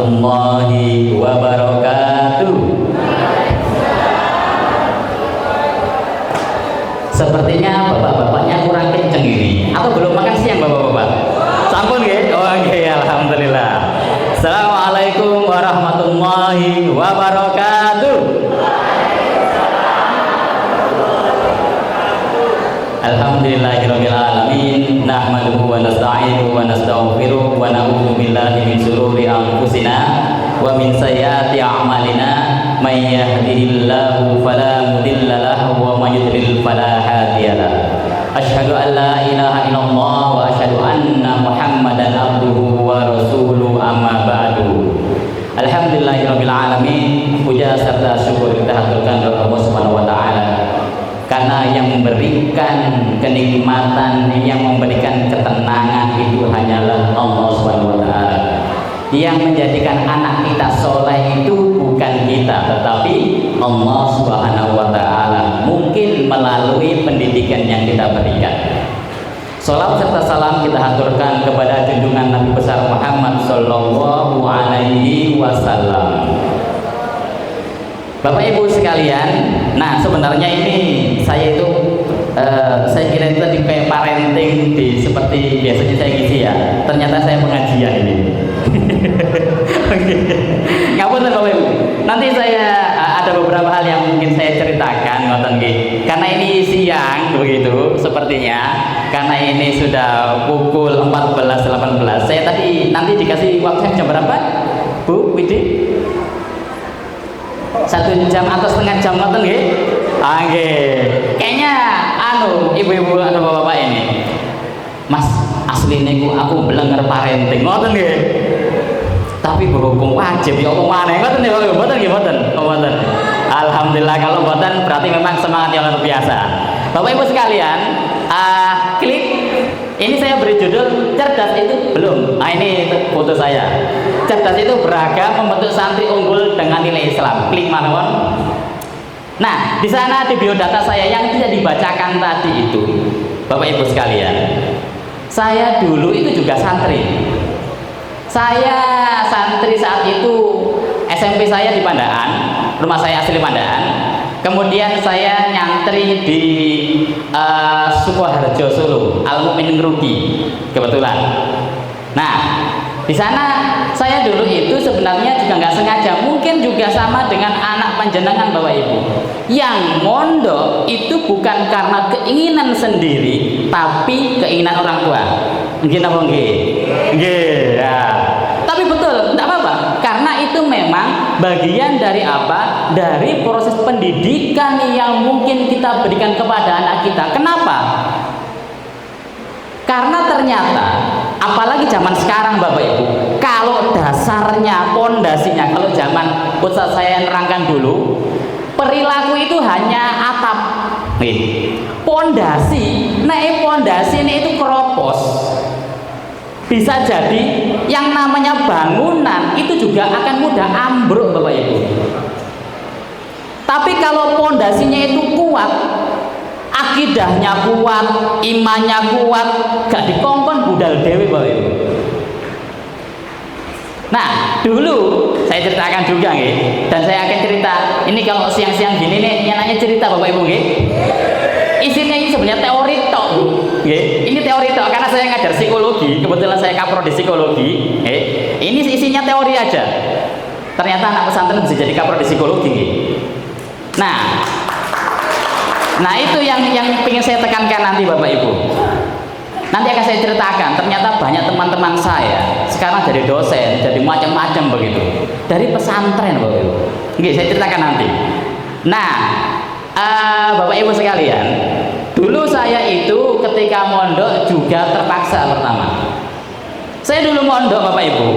warahmatullahi wabarakatuh. Sepertinya bapak-bapaknya kurang kenceng ini. Atau belum makan siang bapak-bapak? Sampun nggih? Oh nggih, alhamdulillah. Assalamualaikum warahmatullahi wabarakatuh. Alhamdulillahirabbil alamin, nahmaduhu wa nasta'inuhu wa nastaghfiruh wa na'udzu billahi min shururi anfusina wa min sayyiati a'malina, may yahdihillahu fala mudilla lahu wa may yudlil fala hadiyalah. Asyhadu an la ilaha illallah wa asyhadu anna Muhammadan abduhu wa rasuluhu, amma ba'du. Alhamdulillahirabbil alamin, puja serta syukur kita haturkan kepada Allah Subhanahu wa taala. Karena yang memberikan kenikmatan, yang memberikan ketenangan itu hanyalah Allah Subhanahu wa taala. Yang menjadikan anak kita soleh itu bukan kita, tetapi Allah Subhanahu wa taala, mungkin melalui pendidikan yang kita berikan. Salam serta salam kita haturkan kepada junjungan Nabi besar Muhammad sallallahu alaihi wasallam. Bapak Ibu sekalian, nah sebenarnya ini saya itu saya kira itu tadi kayak parenting di seperti biasanya saya ngisi ya. Ternyata saya pengajian ini. Ngapunten Bapak Ibu. Nanti saya ada beberapa hal yang mungkin saya ceritakan ngoten nggih. Karena ini siang begitu sepertinya. Karena ini sudah pukul 14.18. Saya tadi nanti dikasih waktu jam berapa? Bu Widi? 1 jam atau setengah jam ngoten nggih? Ah nggih. Kayaknya ibu-ibu atau bapak-bapak ini. Mas, asline aku belenger parenting ngoten nggih. Tapi berhubung wajib ya apa maneh ngoten nggih Bapak? Mboten nggih, mboten. Mboten. Alhamdulillah kalau mboten berarti memang semangat yang luar biasa. Bapak Ibu sekalian, klik. Ini saya beri judul cerdas itu belum. Nah ini foto saya. Cerdas itu beragam, membentuk santri unggul dengan nilai Islam. Klik mawon. Nah, di sana di biodata saya yang tidak dibacakan tadi itu, Bapak Ibu sekalian. Saya dulu itu juga santri. Saya santri saat itu SMP saya di Pandaan, rumah saya asli Pandaan. Kemudian saya nyantri di Sukoharjo Solo, Al Mukminin Ruki, kebetulan. Nah, di sana saya dulu itu sebenarnya juga nggak sengaja, mungkin juga sama dengan anak panjenengan Bapak Ibu. Yang mondok itu bukan karena keinginan sendiri, tapi keinginan orang tua. Nggih napa nggih? Nggih, ya. Tapi betul, enggak apa-apa. Karena itu memang bagian dari apa? Dari proses pendidikan yang mungkin kita berikan kepada anak kita. Kenapa? Karena ternyata apalagi zaman sekarang Bapak Ibu, kalau dasarnya, pondasinya, kalau zaman Ustaz saya nerangkan dulu, perilaku itu hanya atap. Nih, pondasi, pondasi ini itu keropos. Bisa jadi yang namanya bangunan itu juga akan mudah ambruk Bapak Ibu. Tapi kalau pondasinya itu kuat, akidahnya kuat, imannya kuat, gak dikongkon budal dewi Bapak Ibu. Nah, dulu saya ceritakan juga nggih, dan saya akan cerita. Ini kalau siang-siang gini nih, nyanyi cerita Bapak Ibu nggih. Isinya ini sebenarnya teori tok, Bu. Nggih. Ini teori tok karena saya ngajar psikologi, kebetulan saya kapro di psikologi. Ini isinya teori aja. Ternyata anak pesantren bisa jadi kapro di psikologi nggih. Nah itu yang ingin saya tekankan nanti Bapak Ibu. Nanti akan saya ceritakan. Ternyata banyak teman-teman saya sekarang jadi dosen, jadi macam-macam begitu. Dari pesantren Bapak Ibu. Nggih, saya ceritakan nanti. Nah, Bapak Ibu sekalian, dulu saya itu ketika mondok juga terpaksa pertama. Saya dulu mondok Bapak Ibu,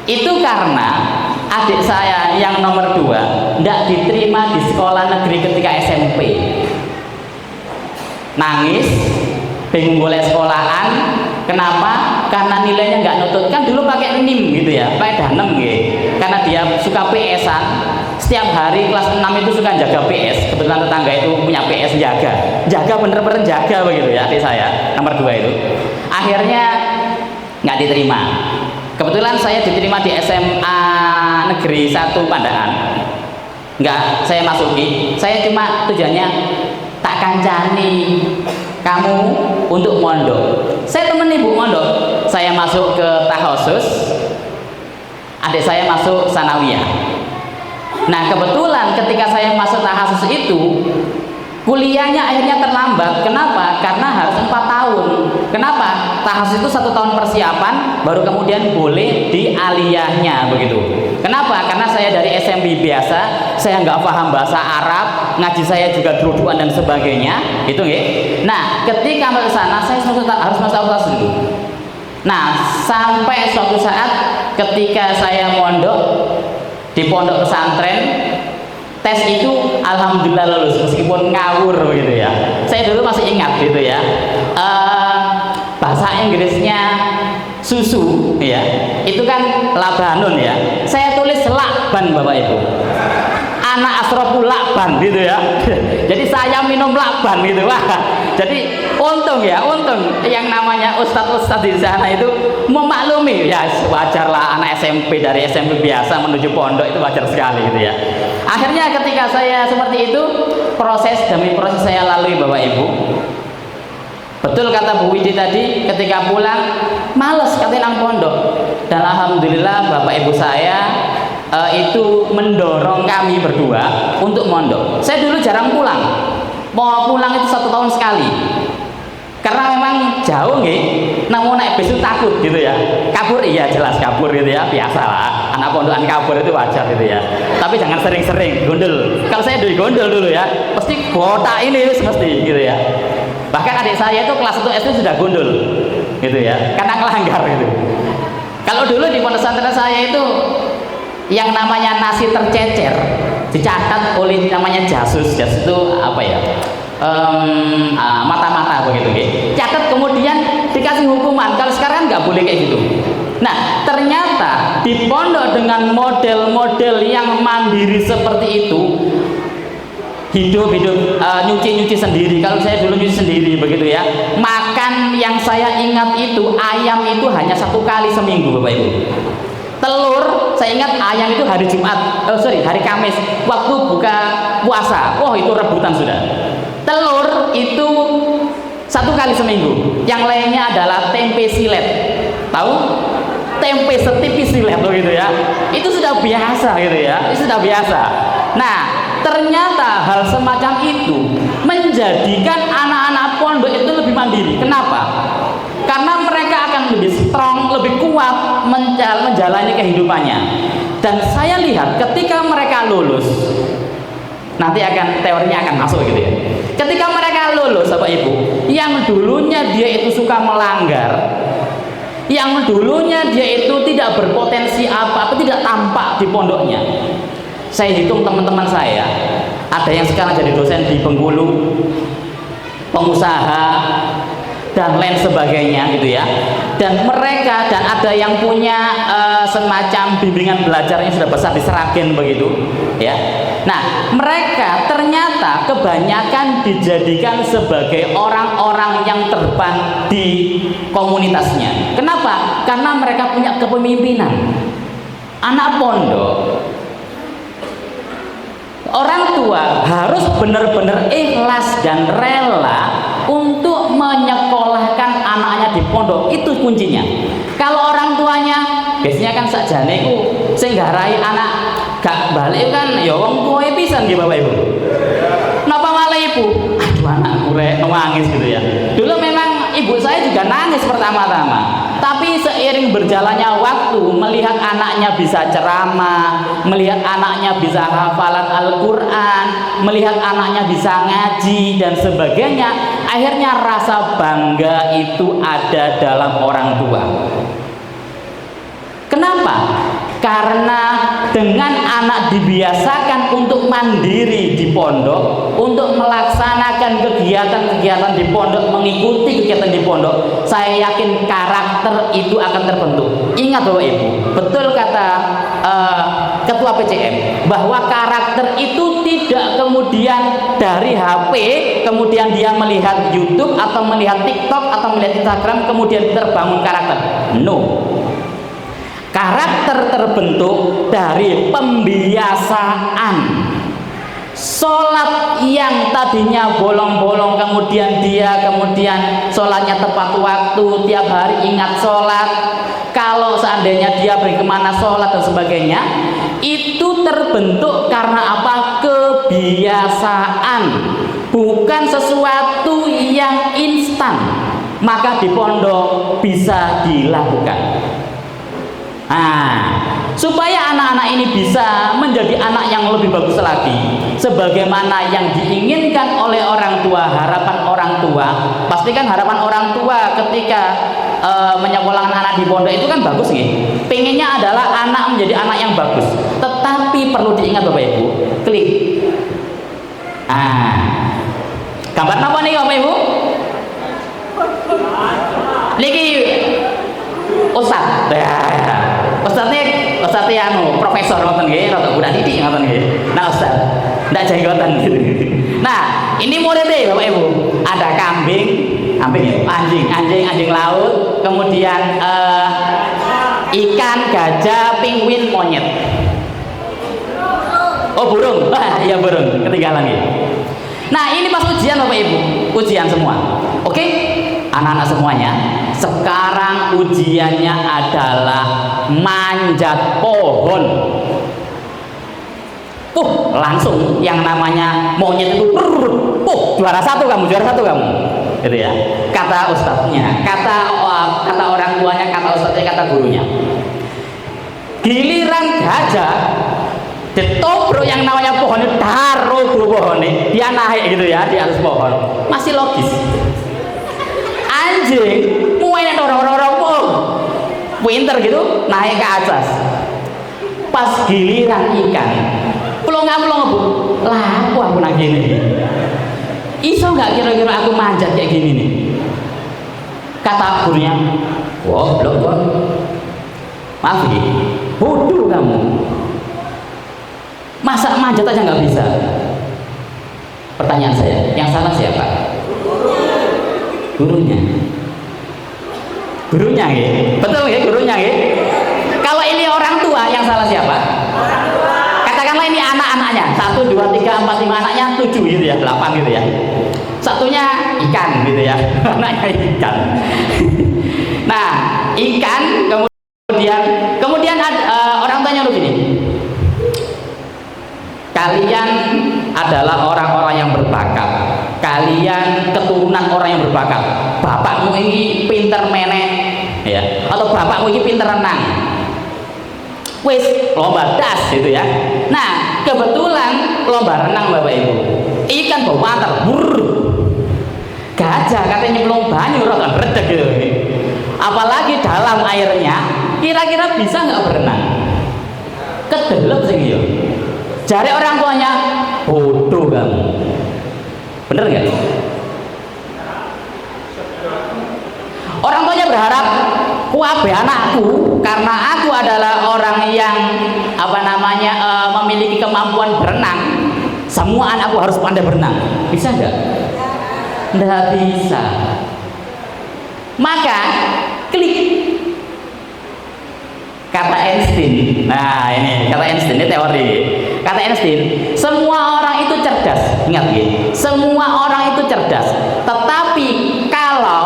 itu karena adik saya yang nomor 2 tidak diterima di sekolah negeri ketika SMP. Nangis, bingung boleh sekolahan. Kenapa? Karena nilainya nggak nutut. Kan dulu pakai NIM gitu ya, pakai danem gitu. Karena dia suka PS-an. Setiap hari kelas 6 itu suka jaga PS. Kebetulan tetangga itu punya PS, jaga bener-bener jaga begitu ya adik saya nomor 2 itu. Akhirnya nggak diterima. Kebetulan saya diterima di SMA Negeri 1 Pandaan. Enggak, saya masuki. Saya cuma tujuannya tak kancani kamu untuk mondok. Saya temen ibu mondok. Saya masuk ke takhusus, adik saya masuk sanawiyah. Nah kebetulan ketika saya masuk takhusus itu, kuliahnya akhirnya terlambat. Kenapa? Karena harus 4 tahun. Kenapa? Tahas itu 1 tahun persiapan, baru kemudian boleh di aliyahnya begitu. Kenapa? Karena saya dari SMP biasa, saya nggak paham bahasa Arab, ngaji saya juga druduan dan sebagainya, itu nggih. Nah, ketika masuk sana, saya harus masuk tahas dulu. Nah, sampai suatu saat ketika saya mondok di pondok pesantren, tes itu alhamdulillah lulus meskipun ngawur begitu ya. Saya dulu masih ingat gitu ya, bahasa Inggrisnya susu ya, itu kan labanun ya. Saya tulis lakban Bapak Ibu, anak asroful lakban gitu ya. Jadi saya minum lakban gitu. Wah, jadi untung ya, untung yang namanya ustadz-ustadz di sana itu memaklumi ya, wajar lah anak SMP dari SMP biasa menuju pondok itu wajar sekali gitu ya. Akhirnya ketika saya seperti itu, proses demi proses saya lalui Bapak Ibu. Betul kata Bu Widi tadi, ketika pulang males katanya nang pondok. Dan alhamdulillah Bapak Ibu saya itu mendorong kami berdua untuk mondok. Saya dulu jarang pulang. Mau pulang itu 1 tahun sekali. Karena memang jauh nggih, namun naik bis itu takut gitu ya. Kabur iya jelas kabur gitu ya, biasalah. Anak pondokan kabur itu wajar gitu ya. Tapi jangan sering-sering gondol. Kalau saya dulu gondol dulu ya, pasti botak ini mesti gitu ya. Bahkan adik saya itu kelas 1 SD sudah gondol gitu ya, karena ngelanggar gitu. Kalau dulu di pondok pesantren saya itu yang namanya nasi tercecer dicatat oleh namanya jasus. Jasus itu apa ya? Mata-mata begitu gitu. Catat kemudian dikasih hukuman. Kalau sekarang nggak boleh kayak gitu. Nah ternyata di pondok dengan model-model yang mandiri seperti itu, hidup nyuci sendiri. Kalau saya dulu nyuci sendiri begitu ya. Makan yang saya ingat itu ayam itu hanya 1 kali seminggu Bapak Ibu. Telur saya ingat ayam itu hari Jumat, hari Kamis waktu buka puasa. Wah itu rebutan sudah. Telur itu 1 kali seminggu. Yang lainnya adalah tempe silet. Tahu? Tempe setipis silet loh gitu ya. Itu sudah biasa gitu ya. Itu sudah biasa. Nah, ternyata hal semacam itu menjadikan anak-anak pondok itu lebih mandiri. Kenapa? Karena mereka akan lebih strong, lebih kuat menjalani kehidupannya. Dan saya lihat ketika mereka lulus, nanti teorinya akan masuk gitu ya. Ketika mereka lulus Bapak Ibu, yang dulunya dia itu suka melanggar, yang dulunya dia itu tidak berpotensi apa-apa, tidak tampak di pondoknya. Saya hitung teman-teman saya, ada yang sekarang jadi dosen di Bengkulu, pengusaha dan lain sebagainya gitu ya. Dan mereka ada yang punya semacam bimbingan belajarnya sudah besar di Seragen begitu ya. Nah mereka ternyata kebanyakan dijadikan sebagai orang-orang yang terban di komunitasnya. Kenapa? Karena mereka punya kepemimpinan. Anak pondok, orang tua harus benar-benar ikhlas dan rela untuk menyekolahkan anaknya di pondok. Itu kuncinya. Kalau orang tuanya biasanya kan sakjane iku sing nggarai anak gak balik kan ya wong tuwa pisan nggih Bapak Ibu. Napa malah ibu? Aduh anakku rek nangis gitu ya. Dulu memang ibu saya juga nangis pertama-tama. Tapi seiring berjalannya waktu, melihat anaknya bisa ceramah, melihat anaknya bisa hafalan Al-Quran, melihat anaknya bisa ngaji dan sebagainya, akhirnya rasa bangga itu ada dalam orang tua. Kenapa? Karena dengan anak dibiasakan untuk mandiri di pondok, untuk melaksanakan kegiatan-kegiatan di pondok, mengikuti kegiatan di pondok, saya yakin karakter itu akan terbentuk. Ingat Bapak Ibu, betul kata Ketua PCM, bahwa karakter itu tidak kemudian dari HP, kemudian dia melihat YouTube atau melihat TikTok atau melihat Instagram, kemudian terbangun karakter. No. Karakter terbentuk dari pembiasaan. Sholat yang tadinya bolong-bolong, kemudian sholatnya tepat waktu, tiap hari ingat sholat. Kalau seandainya dia pergi kemana sholat dan sebagainya, itu terbentuk karena apa? Kebiasaan, bukan sesuatu yang instan. Maka di pondok bisa dilakukan. Supaya anak-anak ini bisa menjadi anak yang lebih bagus lagi, sebagaimana yang diinginkan oleh orang tua, harapan orang tua. Pastikan harapan orang tua ketika menyekolahkan anak di pondok itu kan bagus nih. Pengennya adalah anak menjadi anak yang bagus. Tetapi perlu diingat Bapak Ibu, klik. Gambar apa nih Bapak Ibu? Niki Ustaz. Ustaznya profesor ngoten nggih, rada budak titik ngoten nggih. Nah, Ustaz, ndak jenggotan gitu. Nah, ini muridnya Bapak Ibu. Ada kambing ya, anjing laut, kemudian ikan, gajah, penguin, monyet. Oh, burung. Iya burung, ketinggalan nih. Nah, ini pas ujian Bapak Ibu, ujian semua. Oke? Anak-anak semuanya, sekarang ujiannya adalah manjat pohon. Langsung yang namanya monyet itu juara satu kamu, gitu ya. Kata ustadznya, kata orang tuanya, kata ustadznya, kata gurunya. Giliran gajah ditobrok yang namanya pohon itu, taruh ke pohon ini, dia naik gitu ya di atas pohon, masih logis. Anjing main dorong-dorong pinter gitu naik ke atas. Pas giliran ikan pulau bu, lah aku nak gini, iso nggak kira-kira aku manjat kayak gini nih? Kata gurunya, wah belum, maaf ya, bodoh kamu, masa manjat aja nggak bisa? Pertanyaan saya, yang salah siapa? Gurunya ya, betul ya, gurunya ya. Kalau ini orang tua, yang salah siapa? Katakanlah ini anak-anaknya 1, 2, 3, 4, 5 anaknya 7 gitu ya, 8 gitu ya. Satunya ikan gitu ya, anaknya ikan. Nah, ikan kemudian orang tuanya begini. Kalian adalah orang-orang yang berbakat. Kalian keturunan orang yang berbakat. Bapakmu ini pinter menek, ya, atau bapakmu ini pinter renang. Wis lomba das gitu ya. Nah, kebetulan lomba renang Bapak Ibu. Ikan bawa water, gajah katanya belum banyu rotan redek gitu. Apalagi dalam airnya, kira-kira bisa nggak berenang? Kedelep sih gitu. Jari orang tuanya, bodoh kamu. Bener nggak? Orang tuanya berharap kuabe anakku, karena aku adalah orang yang memiliki kemampuan berenang. Semua anakku harus pandai berenang. Bisa nggak? Nggak bisa. Maka klik. Kata Einstein. Nah ini kata Einstein, ini teori. Kata Einstein, semua orang itu cerdas. Ingat ya, semua orang itu cerdas. Tetapi kalau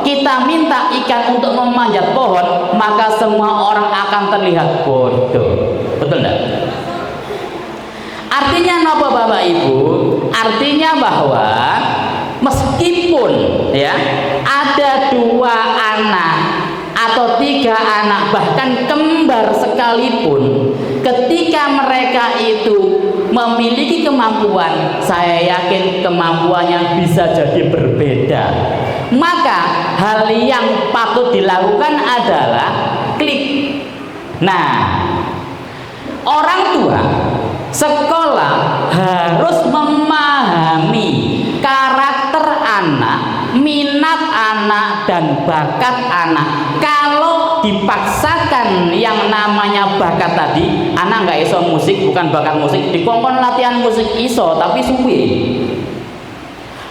kita minta ikan untuk memanjat pohon, maka semua orang akan terlihat bodoh. Betul enggak? Artinya apa Bapak Ibu? Artinya bahwa meskipun ya ada 2 anak atau 3 anak, bahkan kembar sekalipun, ketika mereka itu memiliki kemampuan, saya yakin kemampuannya bisa jadi berbeda. Maka hal yang patut dilakukan adalah klik. Nah, orang tua sekolah harus memahami karakter anak, minat anak, dan bakat anak. Kalau dipaksakan yang namanya bakat tadi, anak nggak iso musik, bukan bakat musik, dikongkon latihan musik iso tapi suwi.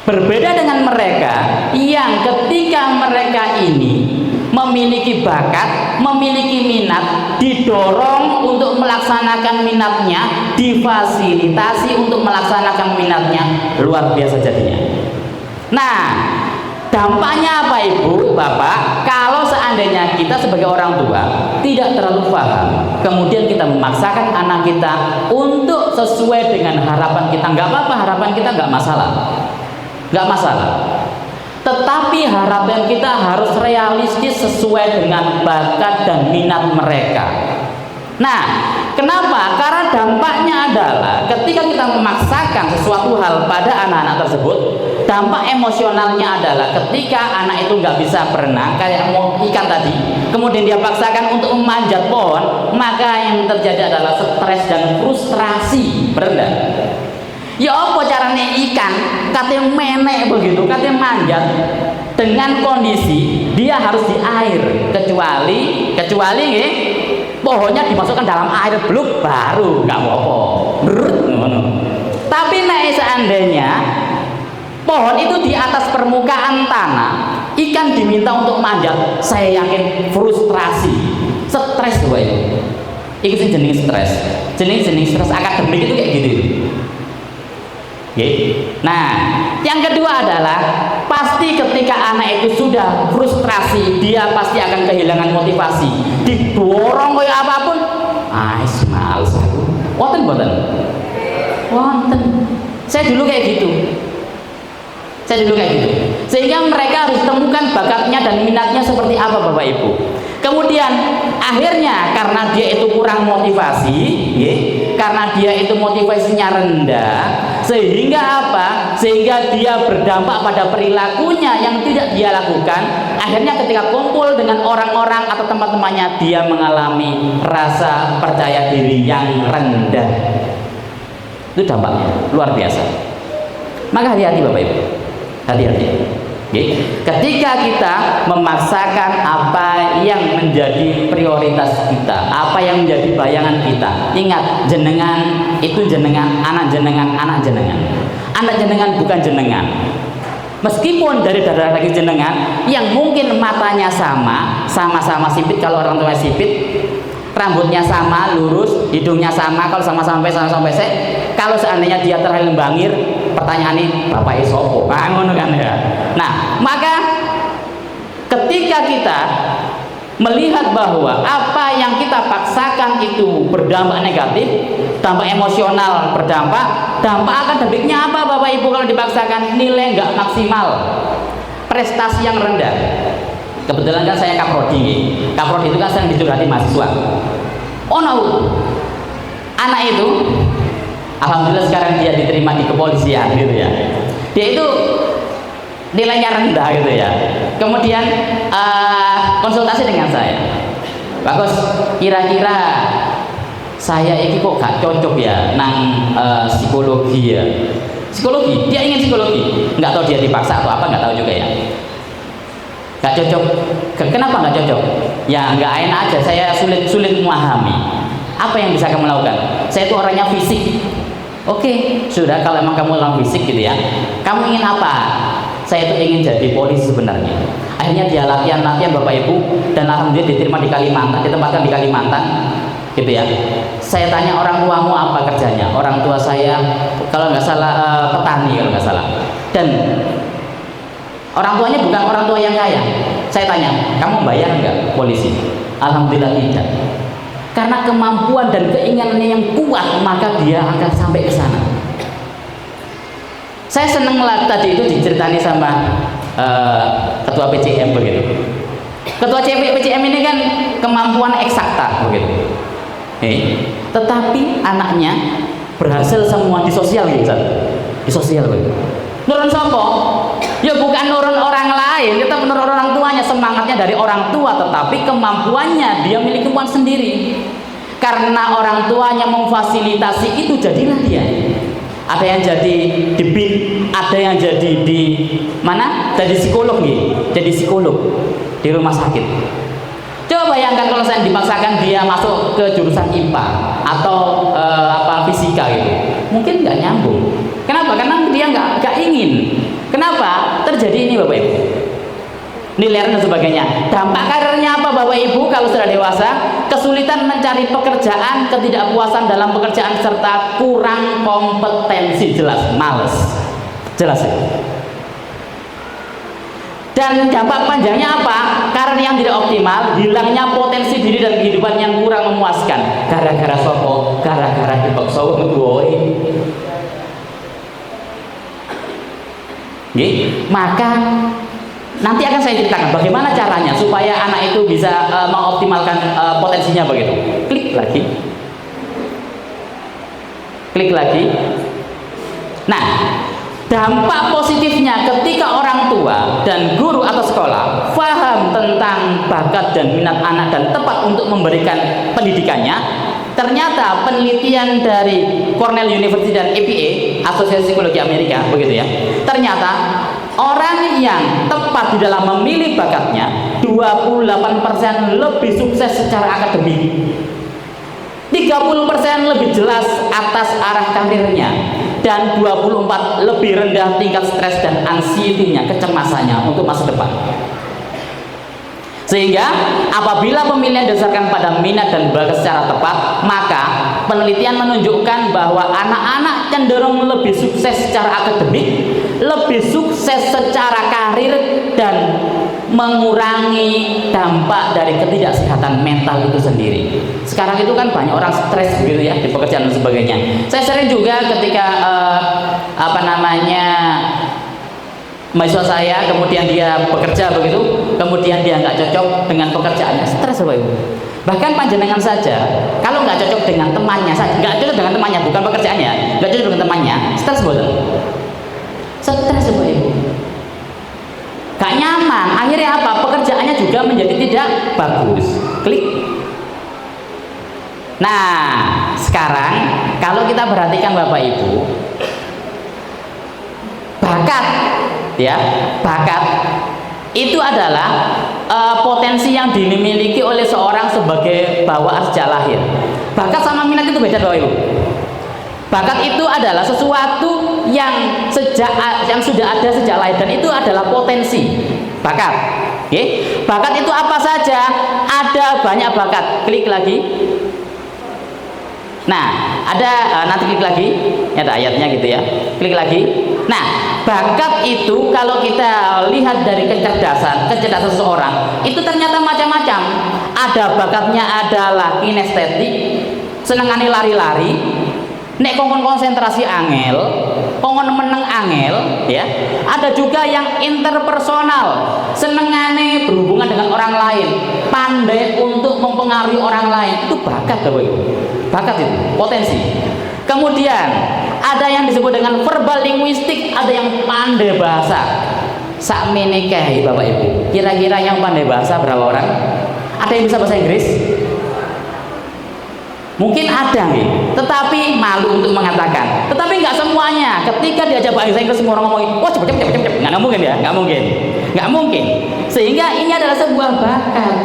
Berbeda dengan mereka yang ketika mereka ini memiliki bakat, memiliki minat, didorong untuk melaksanakan minatnya, difasilitasi untuk melaksanakan minatnya, luar biasa jadinya. Nah, dampaknya apa Ibu, Bapak? Kalau seandainya kita sebagai orang tua tidak terlalu paham, kemudian kita memaksakan anak kita untuk sesuai dengan harapan kita, nggak apa-apa, harapan kita nggak masalah, nggak masalah. Tetapi harapan kita harus realistis sesuai dengan bakat dan minat mereka. Nah, kenapa? Karena dampaknya adalah ketika kita memaksakan sesuatu hal pada anak-anak tersebut, dampak emosionalnya adalah ketika anak itu nggak bisa berenang kayak ikan tadi, kemudian dia paksakan untuk memanjat pohon, maka yang terjadi adalah stres dan frustrasi berendah. Ya apa caranya ikan katanya menek begitu, katanya manjat dengan kondisi dia harus di air, kecuali nggih pohonnya dimasukkan dalam air bluk baru nggak apa-apa. Tapi nek seandainya pohon itu di atas permukaan tanah, ikan diminta untuk manjat, saya yakin frustrasi, stres wae. Iki sing jenenge stres. Jeneng stres akademik itu kayak gitu. Nah, yang kedua adalah pasti ketika anak itu sudah frustrasi, dia pasti akan kehilangan motivasi. Didorong kayak apapun, males aku. Wonten mboten? Wonten. Saya dulu kayak gitu. Sehingga mereka harus temukan bakatnya dan minatnya seperti apa Bapak Ibu. Kemudian akhirnya karena dia itu kurang motivasi, karena dia itu motivasinya rendah, sehingga apa? Sehingga dia berdampak pada perilakunya yang tidak dia lakukan. Akhirnya ketika kumpul dengan orang-orang atau teman-temannya, dia mengalami rasa percaya diri yang rendah. Itu dampaknya luar biasa. Maka hati-hati Bapak Ibu, hati-hati. Ketika kita memaksakan apa yang menjadi prioritas kita, apa yang menjadi bayangan kita, ingat jenengan itu jenengan, anak jenengan, anak jenengan bukan jenengan. Meskipun dari darah daging jenengan yang mungkin matanya sama-sama sipit, kalau orang tua sipit, rambutnya sama lurus, hidungnya sama, kalau sama-sama pesek. Kalau seandainya dia terlalu bangir, pertanyaannya bapak sopo, ngono kan ya. Nah, maka ketika kita melihat bahwa apa yang kita paksakan itu berdampak negatif, dampak emosional berdampak, dampak akademiknya apa Bapak Ibu kalau dipaksakan? Nilai nggak maksimal, prestasi yang rendah. Kebetulan kan saya kaprodi, kaprodi itu kan sering dicurhati mahasiswa. Oh no, anak itu alhamdulillah sekarang dia diterima di kepolisian gitu ya. Dia itu nilainya rendah gitu ya. Kemudian konsultasi dengan saya, Bagus, kira-kira saya ini kok gak cocok ya nang psikologi ya. Psikologi, dia ingin psikologi, nggak tahu dia dipaksa atau apa, nggak tahu juga ya. Gak cocok. Kenapa nggak cocok? Ya nggak enak aja. Saya sulit memahami. Apa yang bisa kamu lakukan? Saya itu orangnya fisik. Oke, sudah, kalau emang kamu orang fisik gitu ya. Kamu ingin apa? Saya itu ingin jadi polisi sebenarnya. Akhirnya dia latihan Bapak Ibu, dan alhamdulillah diterima di Kalimantan, ditempatkan di Kalimantan, gitu ya. Saya tanya, orang tuamu apa kerjanya? Orang tua saya kalau nggak salah petani kalau nggak salah. Dan orang tuanya bukan orang tua yang kaya. Saya tanya, kamu bayar nggak polisi? Alhamdulillah tidak. Karena kemampuan dan keinginannya yang kuat, maka dia akan sampai ke sana. Saya seneng lah tadi itu diceritani sama ketua PCM begitu. Ketua PCM ini kan kemampuan eksakta begitu. Tetapi anaknya berhasil semua di sosial gitu, di sosial begitu. Nurun sopo? Ya bukan nurun orang lain, kita menurun orang tuanya, semangatnya dari orang tua, tetapi kemampuannya dia miliki kemampuan sendiri. Karena orang tuanya memfasilitasi itu, jadilah dia. Ada yang jadi di BIN, ada yang jadi di mana? Jadi psikolog nih, jadi psikolog di rumah sakit. Coba bayangkan kalau saya dipaksakan dia masuk ke jurusan IPA atau fisika gitu, mungkin nggak nyambung. Kenapa? Karena dia nggak ingin. Kenapa? Terjadi ini Bapak Ibu. nilai dan sebagainya. Dampak karirnya apa Bapak Ibu kalau sudah dewasa? Kesulitan mencari pekerjaan, ketidakpuasan dalam pekerjaan, serta kurang kompetensi. Jelas, males. Jelas ya. Dan dampak panjangnya apa? Karir yang tidak optimal, hilangnya potensi diri dan kehidupan yang kurang memuaskan. Gara-gara sopo, gara-gara dipaksa wong tuwa. Maka nanti akan saya ceritakan bagaimana caranya supaya anak itu bisa mengoptimalkan potensinya begitu. Klik lagi. Nah, dampak positifnya ketika orang tua dan guru atau sekolah paham tentang bakat dan minat anak dan tepat untuk memberikan pendidikannya. Ternyata penelitian dari Cornell University dan APA, Asosiasi Psikologi Amerika, begitu ya. Ternyata orang yang tepat di dalam memilih bakatnya 28% lebih sukses secara akademik, 30% lebih jelas atas arah karirnya, dan 24% lebih rendah tingkat stres dan anxiety-nya, kecemasannya untuk masa depan. Sehingga apabila pemilihan didasarkan pada minat dan bakat secara tepat, maka penelitian menunjukkan bahwa anak-anak cenderung lebih sukses secara akademik, lebih sukses secara karir, dan mengurangi dampak dari ketidaksehatan mental itu sendiri. Sekarang itu kan banyak orang stres begitu ya di pekerjaan dan sebagainya. Saya sering juga ketika mahasiswa saya, kemudian dia bekerja begitu, kemudian dia nggak cocok dengan pekerjaannya, stres Bapak Ibu. Bahkan panjenengan saja, kalau nggak cocok dengan temannya saja, nggak cocok dengan temannya, bukan pekerjaannya, nggak cocok dengan temannya, stres betul. Stres Bapak Ibu. Gak nyaman, akhirnya apa? Pekerjaannya juga menjadi tidak bagus. Klik. Nah, sekarang kalau kita perhatikan Bapak Ibu, bakat itu adalah potensi yang dimiliki oleh seorang sebagai bawaan sejak lahir. Bakat sama minat itu beda Bapak Ibu. Bakat itu adalah sesuatu yang sudah ada sejak lahir, dan itu adalah potensi. Bakat. Bakat itu apa saja? Ada banyak bakat. Klik lagi. Nah, nanti klik lagi. Ada ayatnya gitu ya. Klik lagi. Nah, bakat itu kalau kita lihat dari kecerdasan seseorang, itu ternyata macam-macam. Ada bakatnya adalah kinestetik, senengane lari-lari, nek kongkon konsentrasi angel, kongkon meneng angel, ya. Ada juga yang interpersonal, senengane berhubungan dengan orang lain, pandai untuk mempengaruhi orang lain. Itu bakat Bapak Ibu. Bakat itu, potensi. Kemudian ada yang disebut dengan verbal linguistik, ada yang pandai bahasa. Sakmene kae Bapak Ibu. Kira-kira yang pandai bahasa berapa orang? Ada yang bisa bahasa Inggris? Mungkin ada nih, tetapi malu untuk mengatakan. Tetapi nggak semuanya. Ketika diajak bahasa Inggris semua orang ngomong, wah cepet, nggak mungkin ya, nggak mungkin. Sehingga ini adalah sebuah bakat.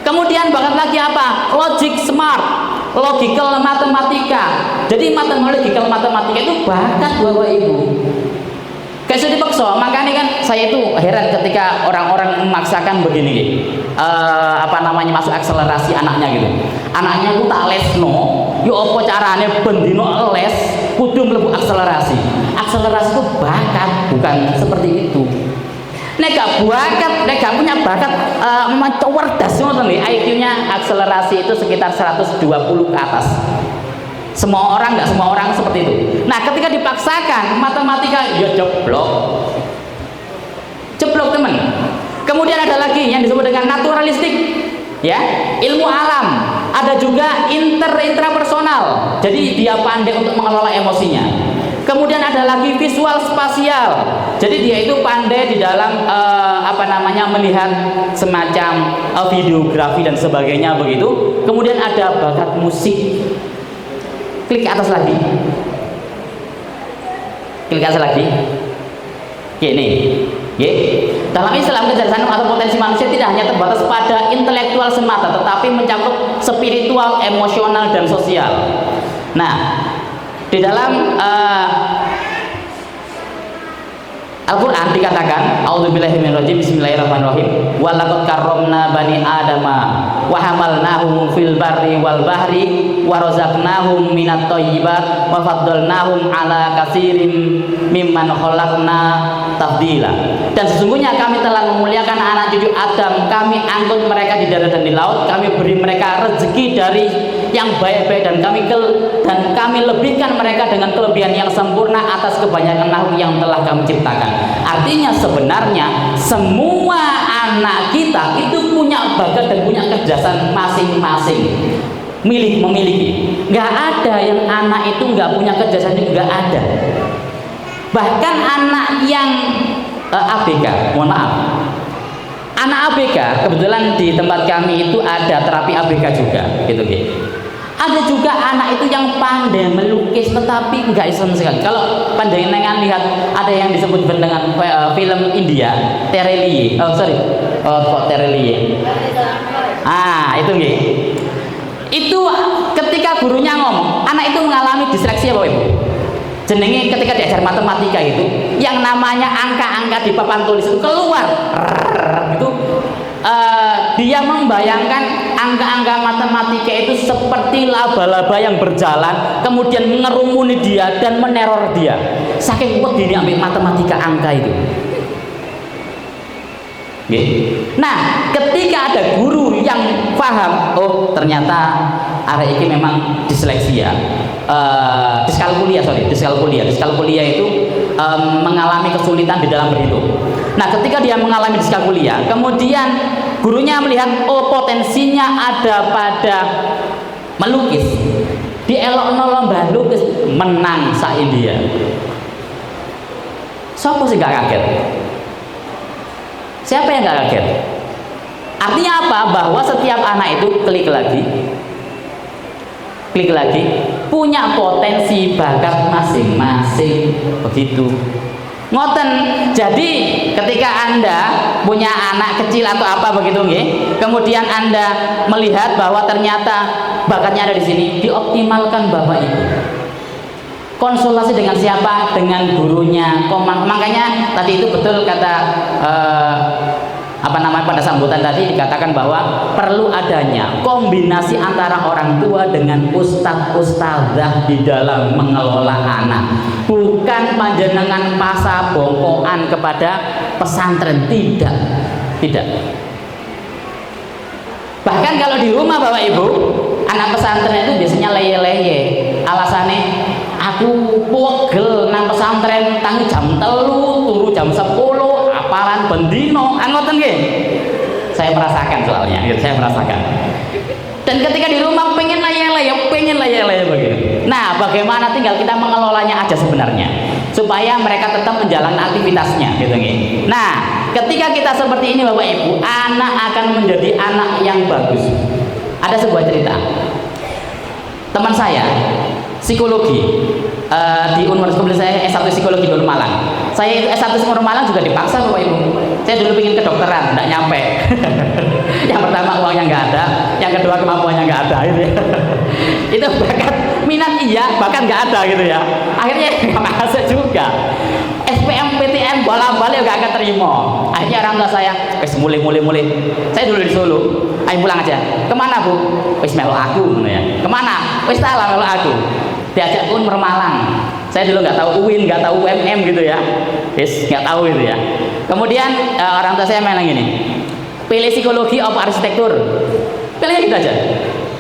Kemudian bakat lagi apa? Logic smart, logical matematika. Jadi logical matematika itu bakat Bapak Ibu. Kayak sudah dipaksa, makanya kan saya itu heran ketika orang-orang memaksakan begini, masuk akselerasi anaknya gitu. Anaknya itu tak lesno, yo apa carane bendino les, kudu mlebu akselerasi. Akselerasi itu bakat, bukan seperti itu. Nek gak punya bakat memang cerdas ngoten nggih, IQ-nya akselerasi itu sekitar 120 ke atas. Nggak semua orang seperti itu. Nah, ketika dipaksakan matematika, ya jeblok teman. Kemudian ada lagi yang disebut dengan naturalistik, ya, ilmu alam. Ada juga intrapersonal. Jadi dia pandai untuk mengelola emosinya. Kemudian ada lagi visual spasial. Jadi dia itu pandai di dalam melihat semacam videografi dan sebagainya begitu. Kemudian ada bakat musik. Klik atas lagi. Klik atas lagi. Gini. Dalam Islam, kecerdasan atau potensi manusia tidak hanya terbatas pada intelektual semata, tetapi mencakup spiritual, emosional, dan sosial. Nah, di dalam Al-Quran dikatakan, A'udzubillahi minarrajim, bismillahirrahmanirrahim, wa laqad karramna bani adama wa hamalnahum fil barri wal bahri wa razaqnahum minat thayyibat wa faddalnahum ala katsirin mimman khalaqna tafdila. Dan sesungguhnya kami telah memuliakan anak cucu Adam, kami angkut mereka di darat dan di laut, kami beri mereka rezeki dari yang baik-baik, dan kami lebihkan mereka dengan kelebihan yang sempurna atas kebanyakan makhluk yang telah kami ciptakan. Artinya sebenarnya semua anak kita itu punya bakat dan punya kecerdasan masing-masing, memiliki. Nggak ada yang anak itu nggak punya kecerdasan, juga ada. Bahkan anak yang ABK, mohon maaf, anak ABK, kebetulan di tempat kami itu ada terapi ABK juga, gitu. Ada juga anak itu yang pandai melukis tetapi nggak Islam sekali. Kalau pandangan lihat, ada yang disebut dengan film India, Terelie. Terelie. Itu nggih. Itu ketika gurunya ngomong, anak itu mengalami disleksi, Bapak Ibu. Jenenge ketika diajar matematika itu, yang namanya angka-angka di papan tulis itu keluar, gitu. Dia membayangkan angka-angka matematika itu seperti laba-laba yang berjalan, kemudian mengerumuni dia dan meneror dia. Saking kuat dia ambil matematika angka itu. Nah, ketika ada guru yang paham, oh ternyata arek ini memang disleksia, diskalkulia itu mengalami kesulitan di dalam berhitung. Nah, ketika dia mengalami diskalkulia, kemudian gurunya melihat, oh potensinya ada pada melukis, dielokno lomba lukis, menang sa India. Siapa sih gak kaget? Siapa yang gak kaget? Artinya apa? Bahwa setiap anak itu klik lagi punya potensi bakat masing-masing, begitu. Ngoten. Jadi ketika Anda punya anak kecil atau apa begitu nggih, kemudian Anda melihat bahwa ternyata bakatnya ada di sini, dioptimalkan Bapak Ibu. Konsultasi dengan siapa? Dengan gurunya. Makanya tadi itu betul kata pada sambutan tadi dikatakan bahwa perlu adanya kombinasi antara orang tua dengan ustadz-ustadzah di dalam mengelola anak. Bukan panjenengan pasabongkoan kepada pesantren, tidak. Bahkan kalau di rumah Bapak Ibu, anak pesantren itu biasanya leye-leye. Alasannya, aku pegel nang pesantren tangi jam 3, turu jam 10, apalan bendino, ngoten nggih. Saya merasakan soalnya, saya merasakan. Dan ketika di rumah pengen leye-leye begitu. Nah, bagaimana tinggal kita mengelolanya aja sebenarnya, supaya mereka tetap menjalankan aktivitasnya, gitu nggih. Nah, ketika kita seperti ini Bapak Ibu, anak akan menjadi anak yang bagus. Ada sebuah cerita. Teman saya psikologi di Universitas, saya S1 psikologi di Malang. Saya itu S1 psikologi Malang juga dipaksa Bapak Ibu. Saya dulu ingin kedokteran, tidak nyampe. Yang pertama uangnya nggak ada, yang kedua kemampuannya nggak ada, gitu ya. Itu bakat minat iya, bahkan nggak ada gitu ya. Akhirnya nggak masuk juga. SPMPTN bola-balik nggak akan terima. Akhirnya orang tua saya, mulai. Saya dulu di Solo, ayo pulang aja. Kemana Bu? Wis melu aku, ya. Kemana? Wis salah melu aku. Diajak pun Malang. Saya dulu nggak tahu UIN, nggak tahu UMM gitu ya. Wis nggak tahu itu ya. Kemudian orang tua saya bilang gini, pilih psikologi atau arsitektur, pilih gitu aja.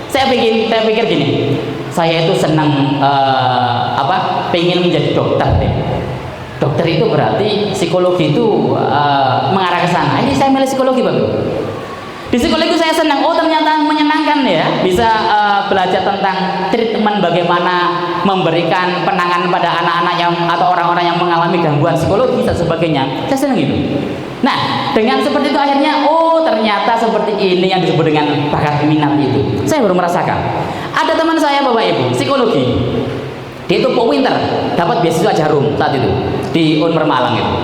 Saya pikir gini, saya itu senang pengen menjadi dokter deh. Dokter itu berarti psikologi itu mengarah ke sana. Ini saya milih psikologi Bapak. Di psikologi saya senang, oh ternyata menyenangkan ya, bisa belajar tentang treatment, bagaimana memberikan penanganan pada anak-anak yang atau orang-orang yang mengalami gangguan psikologi dan sebagainya. Saya senang itu. Nah, dengan seperti itu akhirnya, oh ternyata seperti ini yang disebut dengan bakat minat itu. Saya baru merasakan. Ada teman saya Bapak Ibu, psikologi. Dia itu pinter, dapat beasiswa Jarum saat itu di Unmer Malang itu.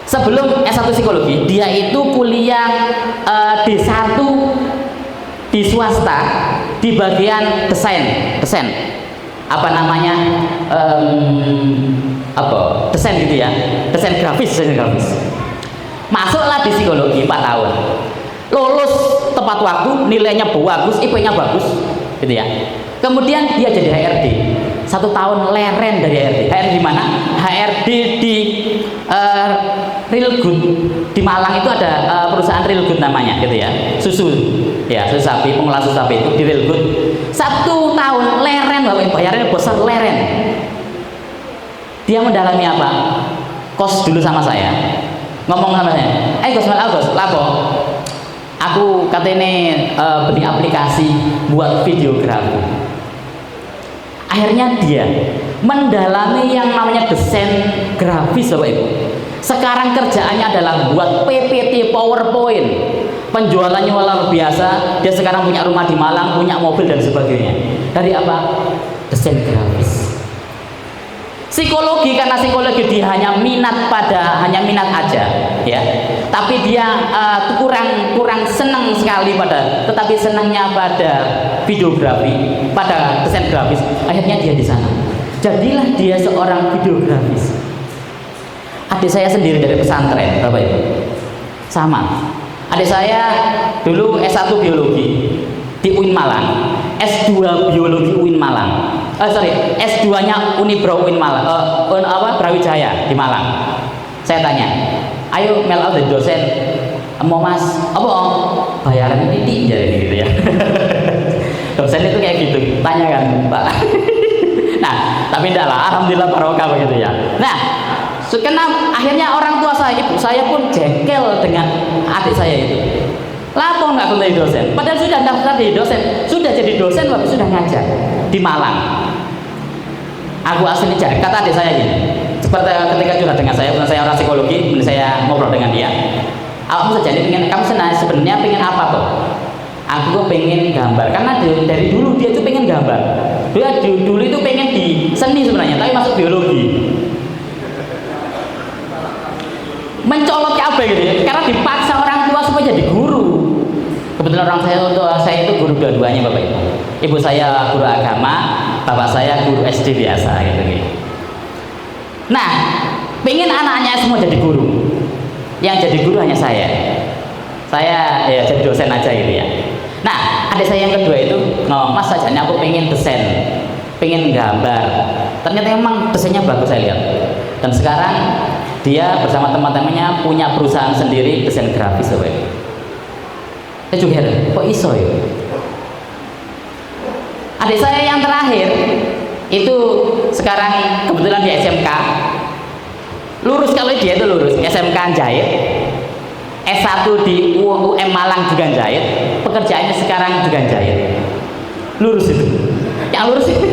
Sebelum S1 psikologi, dia itu kuliah D1 di swasta di bagian desain. Apa namanya? apa desain gitu ya, desain grafis. Masuklah di psikologi 4 tahun, lulus tepat waktu, nilainya bagus, IP-nya bagus gitu ya. Kemudian dia jadi HRD 1 tahun, leren dari HRD. HRD di mana? HRD di Real Good di Malang. Itu ada perusahaan Real Good namanya gitu ya, susu ya, susu sapi, pengolah susu sapi itu di Real Good. 1 tahun leren, Bapak, bayarnya besar, leren. Dia mendalami apa? Kos dulu sama saya, ngomong sama saya, Gus lapo, aku katanya beli aplikasi buat videografi. Akhirnya dia mendalami yang namanya desain grafis, Bapak Ibu. Sekarang kerjaannya adalah buat PPT, PowerPoint, penjualannya luar biasa. Dia sekarang punya rumah di Malang, punya mobil dan sebagainya. Dari apa? Desain grafis. Psikologi, karena psikologi dia hanya minat aja ya, tapi dia kurang senang sekali tetapi senangnya pada videografi, pada desain grafis. Akhirnya dia di sana, jadilah dia seorang videografis. Adik saya sendiri dari pesantren, Bapak Ibu, sama. Adik saya dulu S1 biologi di UIN Malang, S2 biologi UIN Malang. S2-nya Unibro UIN Malang, Brawijaya di Malang. Saya tanya, ayo mel out jadi dosen. Mau Mas, apa bayaran titik jadi gitu ya. Dosen itu kayak gitu, tanya kan Pak. Nah, tapi enggak lah, alhamdulillah barokah begitu ya. Nah, karena akhirnya orang tua saya, ibu saya pun jengkel dengan adik saya itu. Lapo nggak jadi dosen, padahal sudah daftar jadi dosen, sudah jadi dosen waktu sudah ngajar di Malang. Aku asli cari, kata adik saya gini, seperti ketika curhat dengan saya orang psikologi, saya ngobrol dengan dia. Kamu saja pengen, kamu sebenarnya pengen apa kok? Aku pengen gambar, karena dari dulu dia itu pengen gambar. Dia dulu itu pengen di seni sebenarnya, tapi masuk biologi. Mencolok apa gitu ya? Karena dipaksa orang tua supaya jadi guru. Kebetulan orang saya itu guru dua-duanya, Bapak Ibu. Ibu saya guru agama, bapak saya guru SD biasa gitu. Nah, pengen anaknya semua jadi guru. Yang jadi guru hanya saya. Saya ya jadi dosen aja gitu ya. Nah, adik saya yang kedua itu, Mas sajanya aku pengen desain, pengen gambar. Ternyata emang desainnya bagus saya lihat. Dan sekarang dia bersama teman-temannya punya perusahaan sendiri desain grafis, Bapak Ibu. Saya juga heran, kok iso ya? Adik saya yang terakhir itu sekarang kebetulan di SMK, lulus, kalau dia itu lulus SMK jahit, S1 di UM Malang juga jahit, pekerjaannya sekarang juga jahit, lulus itu, yang lulus itu.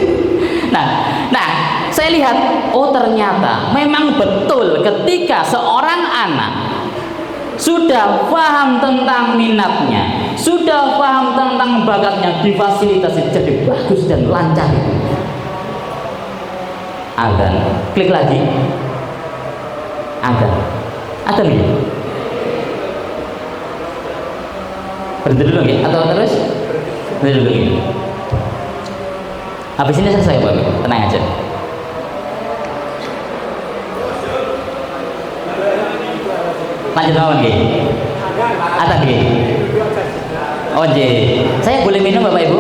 Nah, saya lihat, oh ternyata memang betul ketika seorang anak sudah paham tentang minatnya, sudah paham tentang bakatnya, difasilitasi jadi bagus dan lancar itu. Adzan, klik lagi. Adzan gitu. Berhenti dulu ya, atau terus? Berhenti dulu gitu. Habis ini selesai, Pak. Tenang aja. Lanjut lawan gitu. Atas gitu. Oh saya boleh minum Bapak Ibu?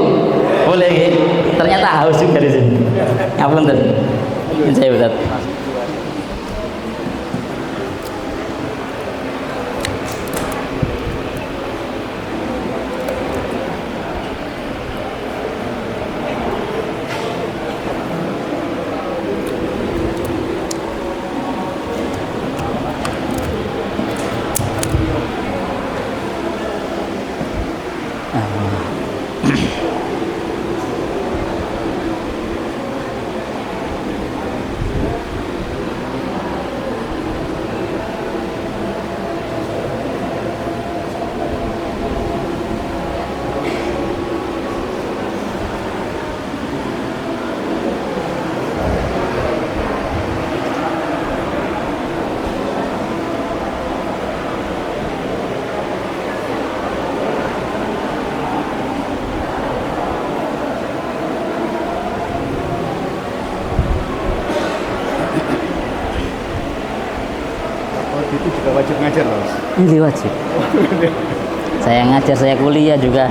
Boleh gitu. Ternyata haus juga di sini. Ngapunten. Saya Ustaz. itu juga wajib ngajar Mas. Ini wajib. Saya ngajar, saya kuliah juga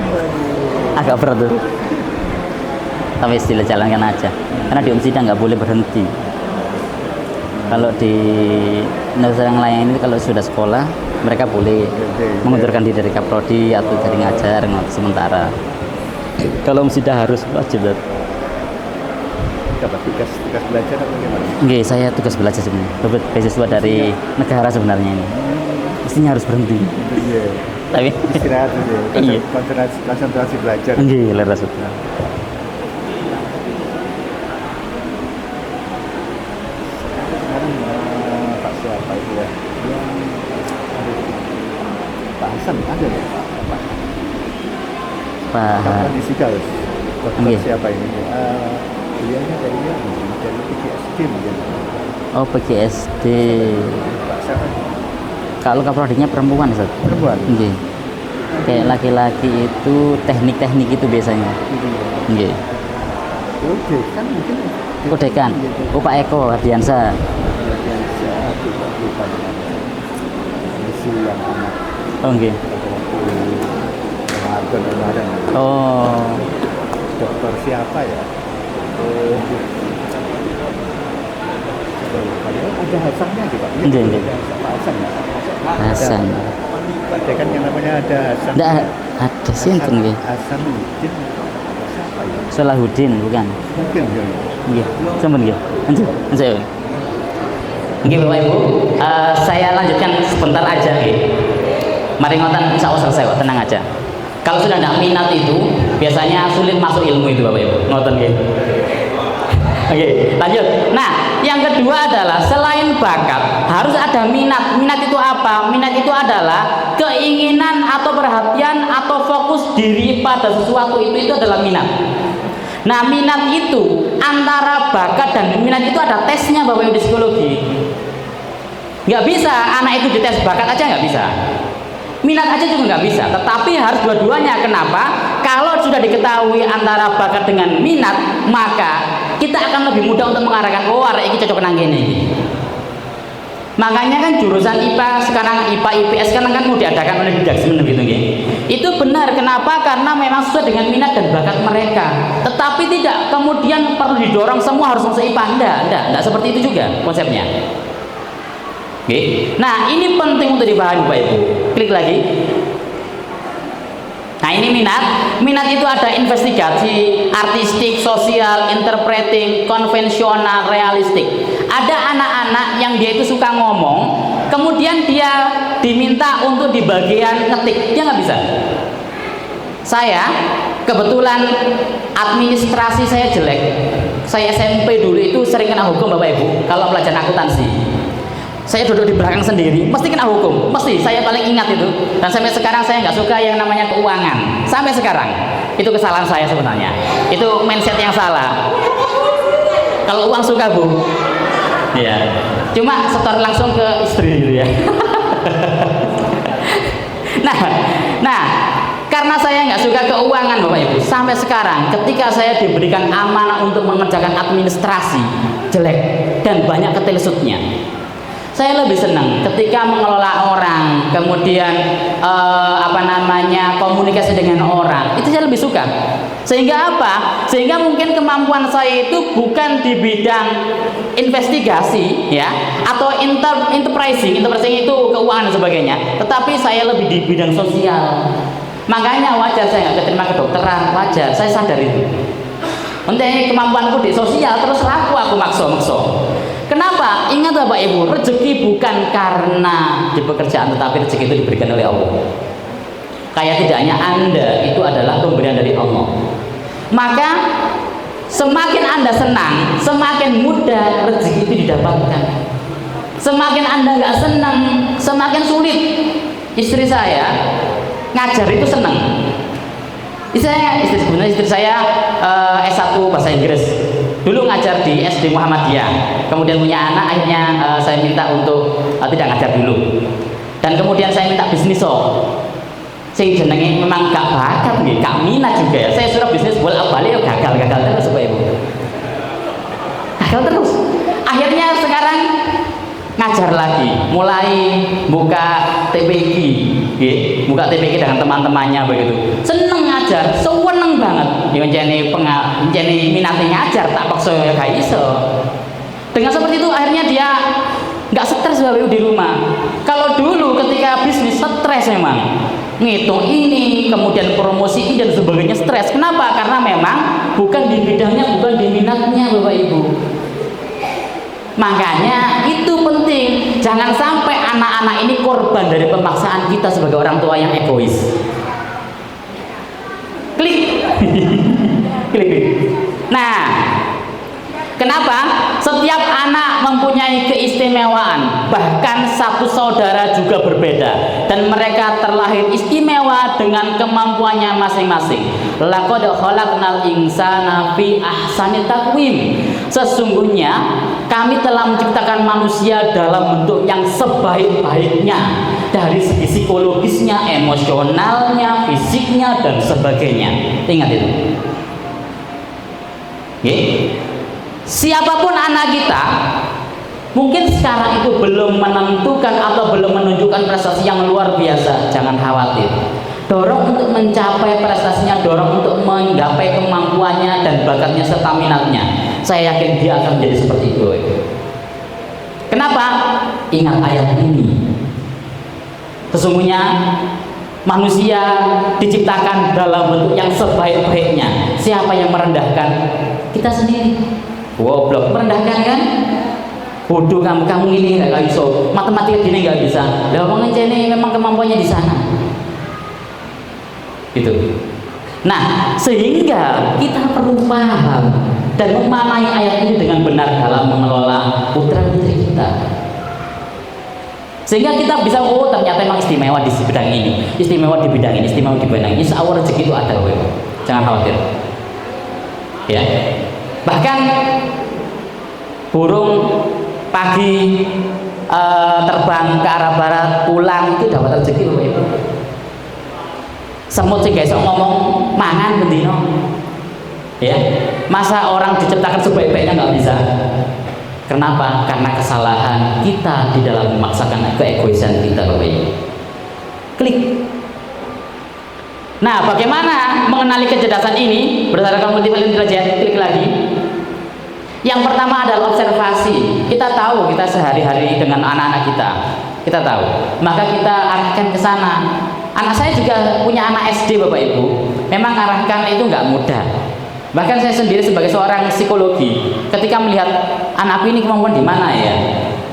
agak berat tuh. Tapi istilah jalankan aja. Karena di Umsida nggak boleh berhenti. Kalau di negara yang lain itu kalau sudah sekolah mereka boleh mengundurkan diri dari kaprodi atau dari ngajar sementara. Kalau Umsida harus wajib. Dapat tugas belajar atau gimana? Nggih, saya tugas belajar sebenarnya. Dapat beasiswa dari negara sebenarnya ini. Mestinya harus berhenti. Iya. Tapi Istirahat aja. Iya. Konsentrasi belajar. nggih, leres betul. Sekarang Pak siapa itu ya? Pak Hasan ada ya? Pak Pak Disikal. Dokter Nggih. siapa ini? Beliaunya dari PGSD mungkin. Oh, PGSD. Pak siapa? Kalau kaprodinya perempuan, Ustaz. Perempuan. Nggih. Kayak laki-laki itu teknik-teknik itu biasanya. Nggih. Oke, kan mungkin. Kodekan. Oh, Pak Eko Hardiansa. Misi yang anak Oh, nggih. Ramadan. Oh, Dokter siapa ya? Ada Hasannya juga. Nggih, nggih. Pak Hasan ya? Hasan. Ada kan yang namanya ada Hasan. Nggak ada sinten nggih. Hasanuddin. Siapa ya? Salahuddin bukan? Mungkin ya. Nggih. Sampun nggih. Lanjut. Oke Bapak Ibu, saya lanjutkan sebentar aja nggih. Mari ngoten insya Allah selesai kok, tenang aja. Kalau sudah tidak minat itu biasanya sulit masuk ilmu itu Bapak Ibu. Ngoten nggih. Oke, lanjut. Nah, yang kedua adalah selain bakat harus ada minat. Minat itu apa? Minat itu adalah keinginan atau perhatian atau fokus diri pada sesuatu itu adalah minat. Nah, minat itu antara bakat dan minat itu ada tesnya Bapak Ibu di psikologi. Nggak bisa anak itu dites bakat aja nggak bisa. Minat aja juga nggak bisa, tetapi harus dua-duanya. Kenapa? Kalau sudah diketahui antara bakat dengan minat, maka kita akan lebih mudah untuk mengarahkan, oh arek iki cocok nang kene iki. Makanya kan jurusan IPA sekarang, IPA IPS sekarang kan mau diadakan oleh Didaksmen gitu nggih. Itu benar, kenapa? Karena memang sesuai dengan minat dan bakat mereka. Tetapi tidak kemudian perlu didorong semua harus masuk IPA. Enggak seperti itu juga konsepnya. Oke. Nah, ini penting untuk dipahami Bapak Ibu. Klik lagi. Nah, ini minat. Minat itu ada investigasi, artistik, sosial, interpreting, konvensional, realistik. Ada anak-anak yang dia itu suka ngomong, kemudian dia diminta untuk di bagian ngetik, dia nggak bisa. Saya kebetulan administrasi saya jelek. Saya SMP dulu itu sering kena hukum Bapak Ibu kalau pelajaran akuntansi. Saya duduk di belakang sendiri, mesti kena hukum, mesti. Saya paling ingat itu. Dan sampai sekarang saya nggak suka yang namanya keuangan. Sampai sekarang, itu kesalahan saya sebenarnya. Itu mindset yang salah. Kalau uang suka Bu, ya. Cuma setor langsung ke istri gitu ya. Nah, karena saya nggak suka keuangan Bapak Ibu, sampai sekarang ketika saya diberikan amanah untuk mengerjakan administrasi, jelek dan banyak ketelesutnya. Saya lebih senang ketika mengelola orang, kemudian komunikasi dengan orang, itu saya lebih suka. Sehingga apa? Sehingga mungkin kemampuan saya itu bukan di bidang investigasi, ya, atau enterprising itu keuangan dan sebagainya, tetapi saya lebih di bidang sosial. Makanya wajar saya nggak keterima kedokteran, wajar, saya sadar itu. Untuk kemampuanku di sosial terus laku aku makso. Kenapa? Ingat Bapak Ibu, rezeki bukan karena di pekerjaan, tetapi rezeki itu diberikan oleh Allah. Kayak tidak hanya Anda, itu adalah pemberian dari Allah. Maka semakin Anda senang, semakin mudah rezeki itu didapatkan. Semakin Anda nggak senang, semakin sulit. Istri saya ngajar itu senang. Istri saya S1 bahasa Inggris. Dulu ngajar di SD Muhammadiyah, kemudian punya anak, akhirnya saya minta untuk tidak ngajar dulu, dan kemudian saya minta bisnis sing jenenge memang gak bakat nggih, gak minat juga ya. Saya suruh bisnis bolak-balik gagal terus Bapak Ibu. Gagal terus. Akhirnya sekarang ngajar lagi, mulai buka TPQ, buka TPQ dengan teman-temannya begitu. Seneng ngajar, seneng banget. Jadi minatnya ngajar, tak paksa ya gak iso. Dengan seperti itu akhirnya dia nggak stres Bapak Ibu di rumah. Kalau dulu ketika bisnis stres memang ngitung ini, kemudian promosi ini dan sebagainya stres. Kenapa? Karena memang bukan di bidangnya, bukan di minatnya Bapak Ibu. Makanya itu penting, jangan sampai anak-anak ini korban dari pemaksaan kita sebagai orang tua yang egois. Klik. Klik. Nah, kenapa? Setiap anak mempunyai keistimewaan, bahkan satu saudara juga berbeda, dan mereka terlahir istimewa dengan kemampuannya masing-masing. Laqad khalaqnal insana fi ahsani taqwim. Sesungguhnya kami telah menciptakan manusia dalam bentuk yang sebaik-baiknya, dari segi psikologisnya, emosionalnya, fisiknya dan sebagainya. Ingat itu. Siapapun anak kita, mungkin sekarang itu belum menentukan atau belum menunjukkan prestasi yang luar biasa, jangan khawatir. Dorong untuk mencapai prestasinya, dorong untuk menggapai kemampuannya dan bakatnya serta minatnya. Saya yakin dia akan menjadi seperti itu. Kenapa? Ingat ayat ini. Sesungguhnya manusia diciptakan dalam bentuk yang sebaik-baiknya. Siapa yang merendahkan? Kita sendiri. Goblok, merendahkan kan? Bodoh kamu ini nggak bisa, matematika gini nggak bisa. Lah wong ini memang kemampuannya di sana. Gitu. Nah, sehingga kita perlu paham dan memaknai ayat ini dengan benar dalam mengelola putra putri kita. Sehingga kita bisa, oh ternyata memang istimewa di bidang ini, istimewa di bidang ini, istimewa di bidang ini. Insya Allah rezeki itu ada, jangan khawatir. Ya. Bahkan burung pagi terbang ke arah barat, pulang itu dapat rezeki Bapak Ibu. Semut sih guys ngomong mangan bendino. Ya, masa orang diciptakan sebaik-baiknya nggak bisa? Kenapa? Karena kesalahan kita di dalam memaksakan keegoisan kita Bapak Ibu. Klik. Nah, bagaimana mengenali kecerdasan ini berdasarkan multiple intelligence? Klik lagi. Yang pertama adalah observasi. Kita tahu kita sehari-hari dengan anak-anak kita tahu. Maka kita arahkan ke sana. Anak saya juga punya anak SD Bapak Ibu. Memang arahkan itu nggak mudah. Bahkan saya sendiri sebagai seorang psikologi, ketika melihat anakku ini kemampuan di mana ya?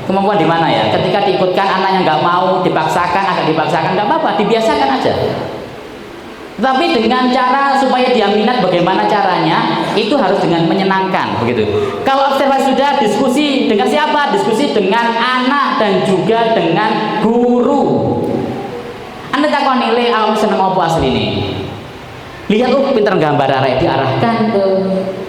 Kemampuan di mana ya? Ketika diikutkan anaknya nggak mau, dipaksakan, agak dipaksakan, nggak apa-apa, dibiasakan aja. Tapi dengan cara supaya dia minat, bagaimana caranya? Itu harus dengan menyenangkan, begitu. Kalau observasi sudah, diskusi dengan siapa? Diskusi dengan anak dan juga dengan guru. Anda takon nilai awam seneng apa asli ini? Lihat, pinter gambar arek diarahkan ke.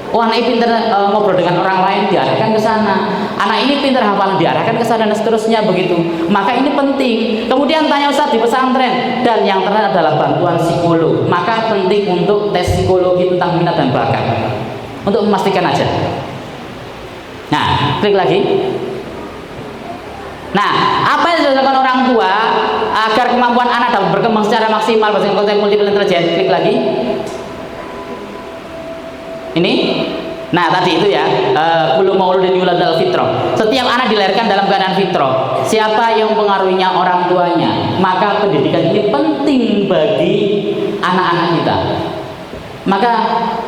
Oh, anak ini pinter ngobrol dengan orang lain, diarahkan ke sana. Anak ini pinter hafalan, diarahkan ke sana dan seterusnya begitu. Maka ini penting. Kemudian tanya Ustaz di pesantren, dan yang terakhir adalah bantuan psikolog. Maka penting untuk tes psikologi tentang minat dan bakat untuk memastikan aja. Nah, klik lagi. Nah, apa yang dilakukan orang tua agar kemampuan anak dapat berkembang secara maksimal berdasarkan konsep multiple intelligence? Klik lagi. Ini. Nah, tadi itu ya, kullu mauludin yuladal fitrah. Setiap anak dilahirkan dalam keadaan fitrah. Siapa yang mempengaruhinya? Orang tuanya. Maka pendidikan ini penting bagi anak-anak kita. Maka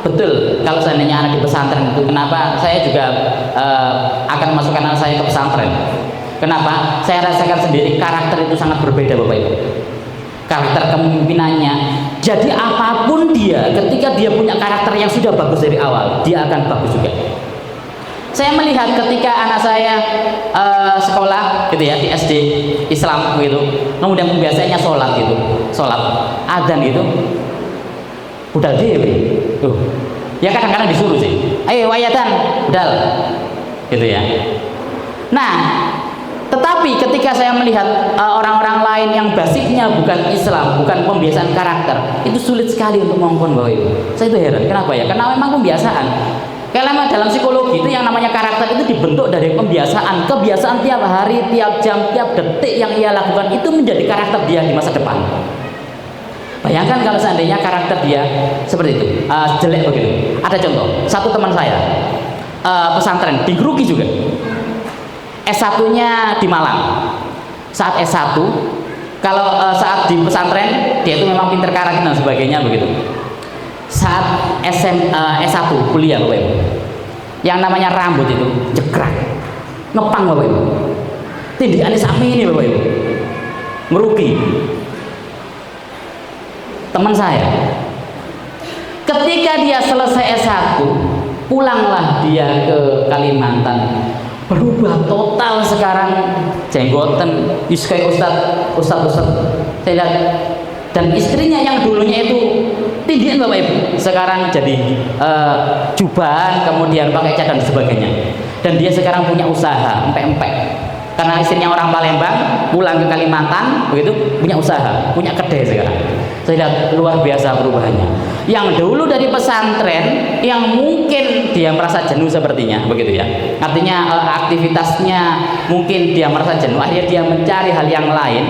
betul kalau seandainya anak di pesantren itu, kenapa saya juga akan masukkan anak saya ke pesantren? Kenapa? Saya rasakan sendiri karakter itu sangat berbeda Bapak Ibu. Karakter kepemimpinannya. Jadi apapun dia, ketika dia punya karakter yang sudah bagus dari awal, dia akan bagus juga. Saya melihat ketika anak saya sekolah gitu ya, di SD Islam gitu, kemudian biasanya sholat gitu, sholat adzan gitu, budal dewe, tuh, ya kadang-kadang disuruh sih, ayo wayatan, budal, gitu ya. Nah, tetapi ketika saya melihat orang-orang lain yang basicnya bukan Islam, bukan pembiasaan karakter, itu sulit sekali untuk mengongkon Bapak Ibu. Saya itu heran, kenapa ya? Karena memang pembiasaan. Kalau dalam psikologi itu yang namanya karakter itu dibentuk dari kebiasaan tiap hari, tiap jam, tiap detik yang ia lakukan itu menjadi karakter dia di masa depan. Bayangkan kalau seandainya karakter dia seperti itu, jelek begitu. Ada contoh, satu teman saya pesantren di Geruki juga, S1-nya di Malang. Saat S1, kalau saat di pesantren dia itu memang pinter karakter dan sebagainya begitu. Saat S1 kuliah Bapak Ibu, yang namanya rambut itu jegrak, ngepang Bapak Ibu, tindikannya sami ini Bapak Ibu, merugi. Teman saya, ketika dia selesai S1, pulanglah dia ke Kalimantan, berubah total sekarang, jenggotan, kayak ustad, saya lihat. Dan istrinya yang dulunya itu tinggi Bapak Ibu, sekarang jadi jubahan, kemudian pakai cadar dan sebagainya. Dan dia sekarang punya usaha empek-empek. Karena istrinya orang Palembang, pulang ke Kalimantan, begitu punya usaha, punya kedai sekarang. Saya lihat luar biasa perubahannya. Yang dulu dari pesantren, yang mungkin dia merasa jenuh sepertinya, begitu ya. Artinya aktivitasnya mungkin dia merasa jenuh, akhirnya dia mencari hal yang lain.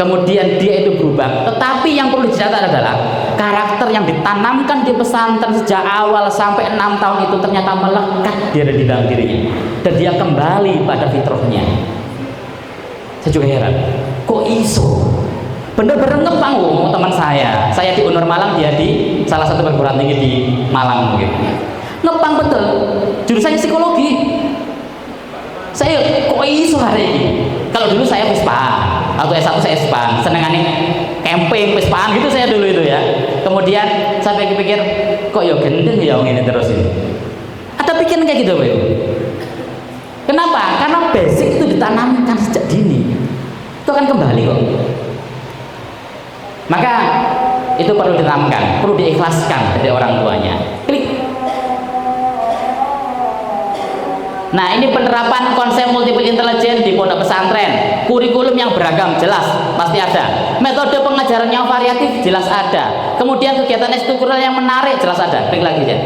Kemudian dia itu berubah. Tetapi yang perlu dicatat adalah karakter yang ditanamkan di pesantren sejak awal sampai 6 tahun itu ternyata melekat di dalam dirinya. Dan dia kembali pada fitrahnya. Saya juga heran, kok iso? Bener-bener ngepang teman saya di Unur Malang, dia di salah satu perguruan tinggi di Malang mungkin. Ngepang betul, jurusannya psikologi. Saya kok iso hari ini? Kalau dulu saya Vespa, atau S1 saya Vespa, senengannya camping Vespa gitu saya dulu itu ya. Kemudian saya pikir kok ya gendeng ya ini terus ini. Ada pikiran kayak gitu Pak. Kenapa? Karena basic itu ditanamkan sejak dini. Itu akan kembali kok. Maka itu perlu ditanamkan, perlu diikhlaskan dari orang tuanya. Klik. Nah, ini penerapan konsep multiple intelligence di pondok pesantren. Kurikulum yang beragam jelas pasti ada. Metode pengajaran yang variatif jelas ada. Kemudian kegiatan struktural yang menarik jelas ada. Klik lagi ya.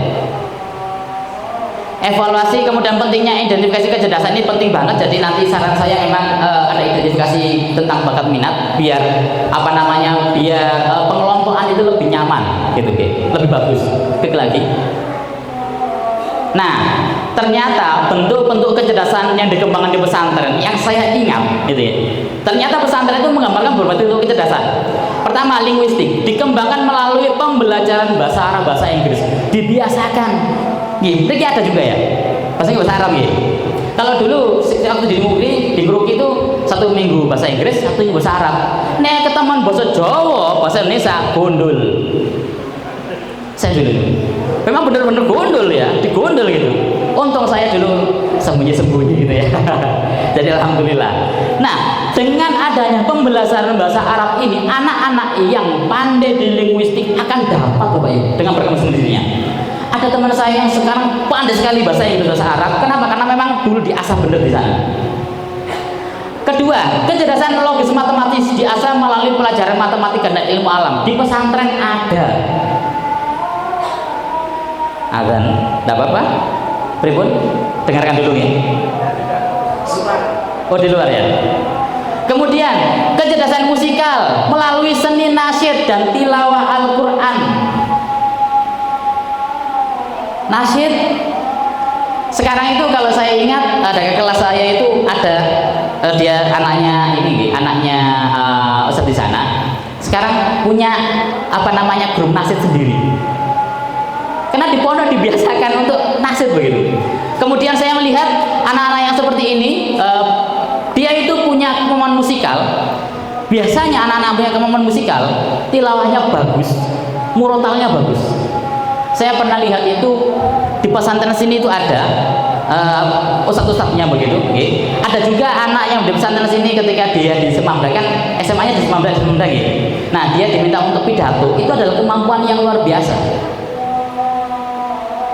Evaluasi, kemudian pentingnya identifikasi kecerdasan ini penting banget. Jadi nanti saran saya memang ada identifikasi tentang bakat minat, biar biar pengelompokan itu lebih nyaman gitu, lebih bagus. Klik lagi. Nah, ternyata bentuk-bentuk kecerdasan yang dikembangkan di pesantren yang saya ingat gitu ya. Ternyata pesantren itu menggambarkan berbagai bentuk kecerdasan. Pertama, linguistik dikembangkan melalui pembelajaran bahasa Arab, bahasa Inggris, dibiasakan. Ini ada juga ya, bahasa Arab ya. Kalau dulu waktu di Geruki itu 1 minggu bahasa Inggris, 1 minggu bahasa Arab. Nek ketemuan bahasa Jawa, bahasa Indonesia gondol. Saya dulu memang benar-benar gondol ya, digondol gitu. Untung saya dulu sembunyi-sembunyi gitu ya. Jadi alhamdulillah. Nah, dengan adanya pembelajaran bahasa Arab ini, anak-anak yang pandai di linguistik akan dapat Bapak Ibu dengan berkembang sendirinya. Ada teman saya yang sekarang pandai sekali bahasa Inggris, bahasa Arab. Kenapa? Karena memang dulu diasah benar di sana. Kedua, kecerdasan logis matematis diasah melalui pelajaran matematika dan ilmu alam. Di pesantren ada. Azan, tidak apa-apa. Pripun? Dengarkan dulu ya. Oh, di luar ya. Kemudian, kecerdasan musikal melalui seni nasyid dan tilawah Al-Quran. Nasyid sekarang itu kalau saya ingat ada ke kelas saya itu ada dia anaknya Ustadz di sana. Sekarang punya grup nasyid sendiri. Karena di pondok dibiasakan untuk nasyid begitu. Kemudian saya melihat anak-anak yang seperti ini, dia itu punya kemampuan musikal. Biasanya anak-anak punya kemampuan musikal, tilawahnya bagus, murotalnya bagus. Saya pernah lihat itu di pesantren sini itu ada ustadz-ustadznya begitu. Ada juga anak yang di pesantren sini ketika dia di Semamda, kan SMA-nya di Semamda gitu. Nah, dia diminta untuk pidato, itu adalah kemampuan yang luar biasa.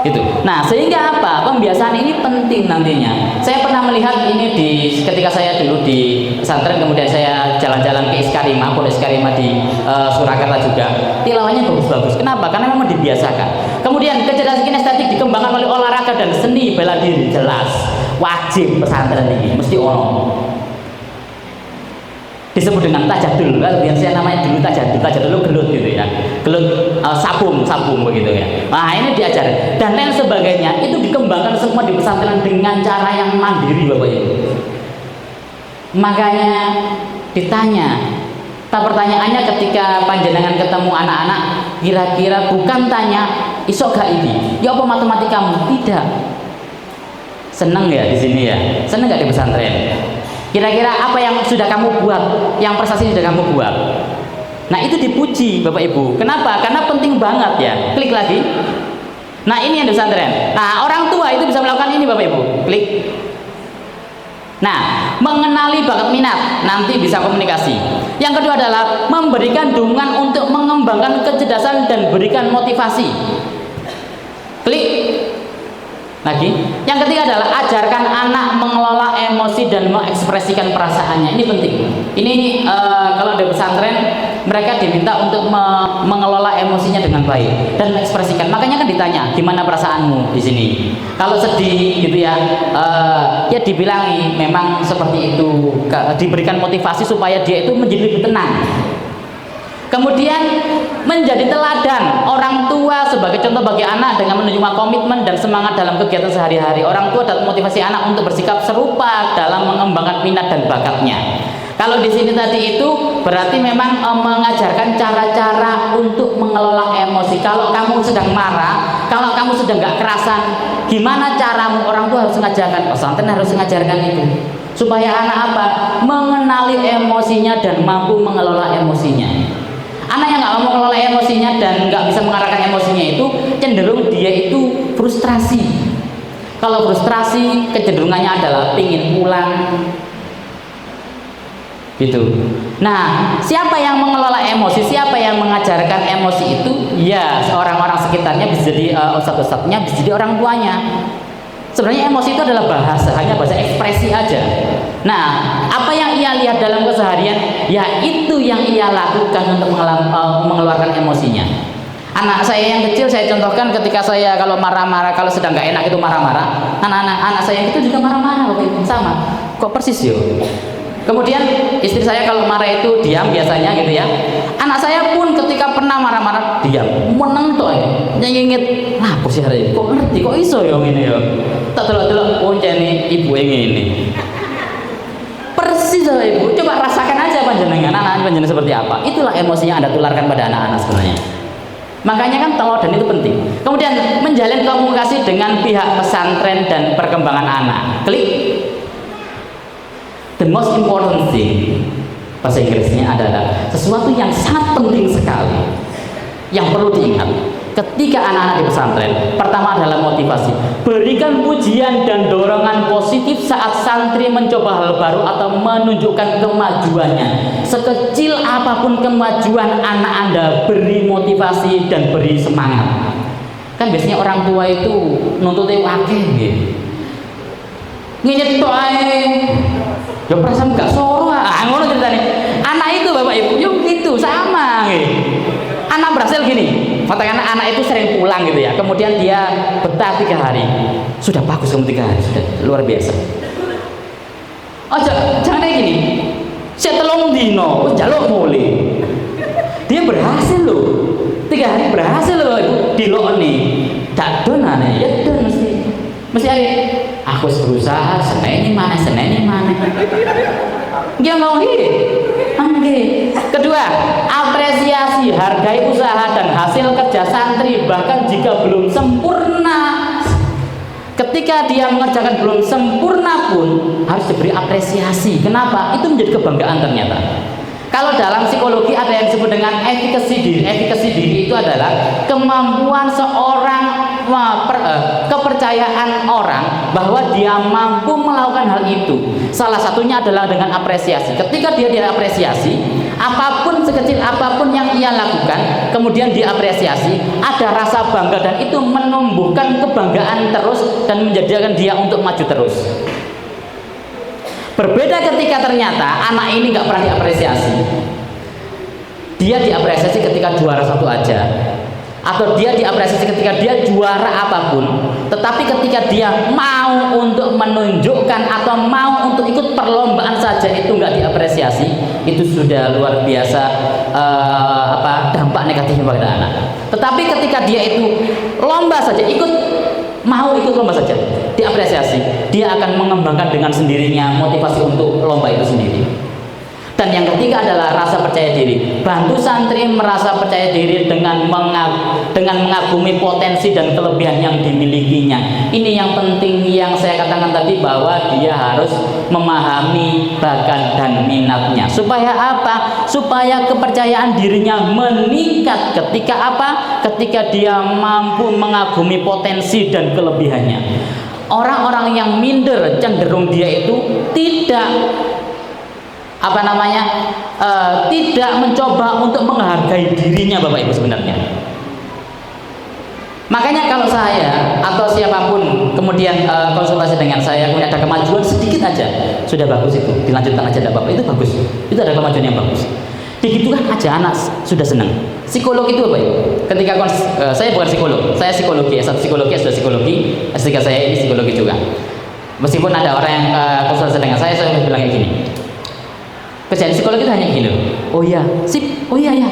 Itu. Nah, sehingga apa? Pembiasaan ini penting nantinya. Saya pernah melihat ini ketika saya dulu di pesantren, kemudian saya jalan-jalan ke ISKA Karimah, Pondok Karimah di Surakarta juga. Tilawahnya bagus-bagus. Kenapa? Karena memang dibiasakan. Kemudian kecerdasan kinestetik dikembangkan oleh olahraga dan seni bela diri, jelas wajib pesantren ini mesti ono. Disebut dengan tajadul, yang saya namanya dulu tajadul gelut gitu ya, gelut sabung begitu ya. Nah ini diajar dan lain sebagainya itu dikembangkan semua di pesantren dengan cara yang mandiri Bapak Ibu. Makanya ditanya, pertanyaannya ketika panjenengan ketemu anak-anak, kira-kira bukan tanya isok gak ini, ya apa matematikamu? Tidak. Seneng ya di sini ya, seneng gak di pesantren? Kira-kira apa yang sudah kamu buat, yang prestasi sudah kamu buat? Nah itu dipuji Bapak Ibu. Kenapa? Karena penting banget ya. Klik lagi. Nah ini yang di pesantren. Nah orang tua itu bisa melakukan ini Bapak Ibu. Klik. Nah mengenali bakat minat, nanti bisa komunikasi. Yang kedua adalah memberikan dukungan untuk mengembangkan kecerdasan dan berikan motivasi. Klik. Lagi, yang ketiga adalah ajarkan anak mengelola emosi dan mengekspresikan perasaannya. Ini penting. Ini kalau di pesantren mereka diminta untuk mengelola emosinya dengan baik dan mengekspresikan. Makanya kan ditanya, gimana perasaanmu di sini? Kalau sedih gitu ya, ya dibilangi memang seperti itu. Diberikan motivasi supaya dia itu menjadi lebih tenang. Kemudian menjadi teladan orang tua sebagai contoh bagi anak dengan menunjukkan komitmen dan semangat dalam kegiatan sehari-hari. Orang tua dapat motivasi anak untuk bersikap serupa dalam mengembangkan minat dan bakatnya. Kalau di sini tadi itu berarti memang mengajarkan cara-cara untuk mengelola emosi. Kalau kamu sedang marah, kalau kamu sedang nggak kerasan, gimana caramu? Orang tua harus mengajarkan, pesantren harus mengajarkan itu. Supaya anak apa? Mengenali emosinya dan mampu mengelola emosinya. Anak yang nggak mau mengelola emosinya dan nggak bisa mengarahkan emosinya itu cenderung dia itu frustrasi. Kalau frustrasi kecenderungannya adalah pingin pulang gitu. Nah siapa yang mengelola emosi, siapa yang mengajarkan emosi itu? Ya orang-orang sekitarnya, bisa jadi ustadz-ustadznya, bisa jadi orang tuanya. Sebenarnya emosi itu adalah bahasa, hanya bahasa ekspresi aja. Nah, apa yang ia lihat dalam keseharian, ya itu yang ia lakukan untuk mengeluarkan emosinya. Anak saya yang kecil saya contohkan ketika saya kalau marah-marah, kalau sedang nggak enak itu marah-marah. Anak saya yang itu juga marah-marah waktu itu, sama. Kok persis yo? Kemudian istri saya kalau marah itu diam biasanya gitu ya. Anak saya pun ketika pernah marah-marah diam, meneng toh ya. Nyengit, lah apa sih hari ini? Kok ngerti? Kok iso yo ngene yo? Tak delok-delok poncene ibu ngene. Persis loh Ibu. Coba rasakan aja panjenengan, anak panjenengan seperti apa. Itulah emosi yang Anda tularkan pada anak-anak sebenarnya. Makanya kan teladan itu penting. Kemudian menjalin komunikasi dengan pihak pesantren dan perkembangan anak. Klik. The most important thing, bahasa Inggrisnya adalah sesuatu yang sangat penting sekali yang perlu diingat ketika anak-anak di pesantren. Pertama adalah motivasi. Berikan pujian dan dorongan positif saat santri mencoba hal baru atau menunjukkan kemajuannya. Sekecil apapun kemajuan anak Anda, beri motivasi dan beri semangat. Kan biasanya orang tua itu nuntutnya wakil gitu. Nginget tok ae. Ya perasaan gak soro ngono ceritane. Anak itu Bapak Ibu yo gitu sama gitu. Anak berhasil gini. Katakanlah anak itu sering pulang gitu ya. Kemudian dia betah 3 hari. Sudah bagus kamu 3 hari, sudah luar biasa. Oh jangan kayak gini. Saya telung dino, jaluk muli. Dia berhasil loh. 3 hari berhasil loh Ibu. Dilokne. Tak don aneh, ya don mesti hari. Aku berusaha seneni mana. Dia mau Kedua, apresiasi, hargai usaha dan hasil kerja santri bahkan jika belum sempurna. Ketika dia mengerjakan belum sempurna pun harus diberi apresiasi. Kenapa? Itu menjadi kebanggaan ternyata. Kalau dalam psikologi ada yang disebut dengan efikasi diri. Efikasi diri itu adalah kemampuan seorang, kepercayaan orang bahwa dia mampu melakukan hal itu. Salah satunya adalah dengan apresiasi. Ketika dia diapresiasi, apapun sekecil apapun yang ia lakukan, kemudian diapresiasi, ada rasa bangga dan itu menumbuhkan kebanggaan terus dan menjadikan dia untuk maju terus. Berbeda ketika ternyata anak ini nggak pernah diapresiasi. dia diapresiasi ketika juara satu aja, atau dia diapresiasi ketika dia juara apapun, tetapi ketika dia mau untuk menunjukkan atau mau untuk ikut perlombaan saja itu nggak diapresiasi, itu sudah luar biasa dampak negatifnya pada anak. Tetapi ketika dia itu lomba saja, mau ikut lomba saja, diapresiasi, dia akan mengembangkan dengan sendirinya motivasi untuk lomba itu sendiri. Dan yang ketiga adalah rasa percaya diri. Bantu santri merasa percaya diri dengan mengagumi potensi dan kelebihan yang dimilikinya. Ini yang penting yang saya katakan tadi, bahwa dia harus memahami bakat dan minatnya. Supaya apa? Supaya kepercayaan dirinya meningkat ketika apa? Ketika dia mampu mengagumi potensi dan kelebihannya. Orang-orang yang minder cenderung dia itu tidak tidak mencoba untuk menghargai dirinya, Bapak Ibu sebenarnya. Makanya kalau saya atau siapapun kemudian konsultasi dengan saya, kemudian ada kemajuan sedikit aja, sudah bagus itu, dilanjutkan aja, tidak apa-apa, itu bagus, itu ada kemajuan yang bagus. Digitukan aja anak sudah senang. Psikolog itu apa ya? Ketika saya bukan psikolog, saya psikologi, S1 psikologi, S2 psikologi, S3 saya ini psikologi juga. Meskipun ada orang yang konsultasi dengan saya bilang kayak gini. Kerjaan psikolog itu hanya gini, oh iya, sip, oh iya ya,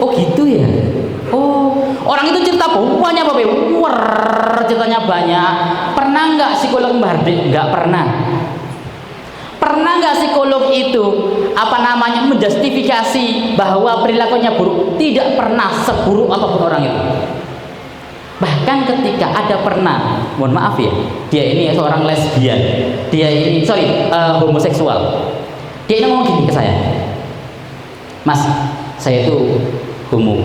oh gitu ya, oh orang itu cerita banyak Bapak Ibu, ceritanya banyak. Pernah nggak psikolog membardik? Nggak pernah. Pernah nggak psikolog itu menjustifikasi bahwa perilakunya buruk? Tidak pernah, seburuk apapun orang itu. Bahkan ketika ada pernah, mohon maaf ya, dia ini seorang lesbian, dia ini homoseksual. Dia ini ngomong gini ke saya, Mas, saya itu homo.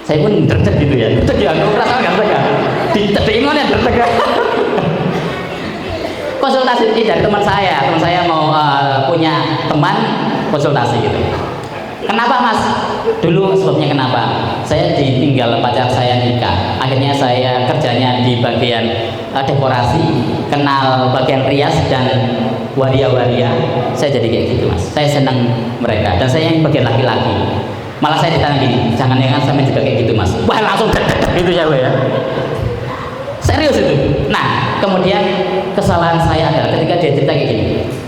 Saya pun derdek gitu ya, derdek ya, aku merasa nggak derdek ya, ditetekin mana derdek ya. Konsultasi dari teman saya mau punya teman konsultasi gitu. Kenapa Mas? Dulu sebabnya kenapa? Saya ditinggal pacar saya nikah. Akhirnya saya kerjanya di bagian dekorasi, kenal bagian rias dan waria-waria. Saya jadi kayak gitu Mas. Saya senang mereka dan saya yang bagian laki-laki. Malah saya ditanya gini, jangan sama juga kayak gitu Mas. Wah langsung gitu ya gue ya. Serius itu. Nah kemudian kesalahan saya adalah ketika dia cerita kayak gini,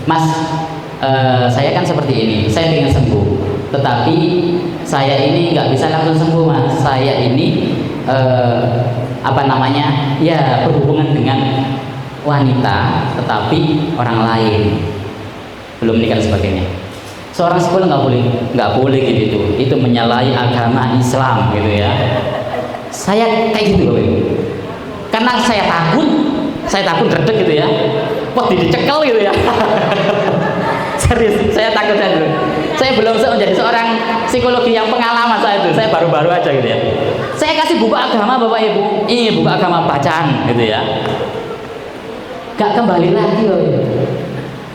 Mas, saya kan seperti ini, saya ingin sembuh, tetapi saya ini nggak bisa langsung sembuh Mas. Saya ini ya berhubungan dengan wanita, tetapi orang lain, belum menikah dan sebagainya. Seorang psikolog nggak boleh gitu, itu menyalahi agama Islam gitu ya. Saya kayak gitu loh, karena saya takut dredeg gitu ya, kok dicekel gitu ya. Serius, saya takut dulu. Saya belum menjadi seorang psikologi yang pengalaman saya baru-baru aja gitu ya. Saya kasih buku agama Bapak Ibu, ini buku agama bacaan gitu ya. Gak kembali lagi loh.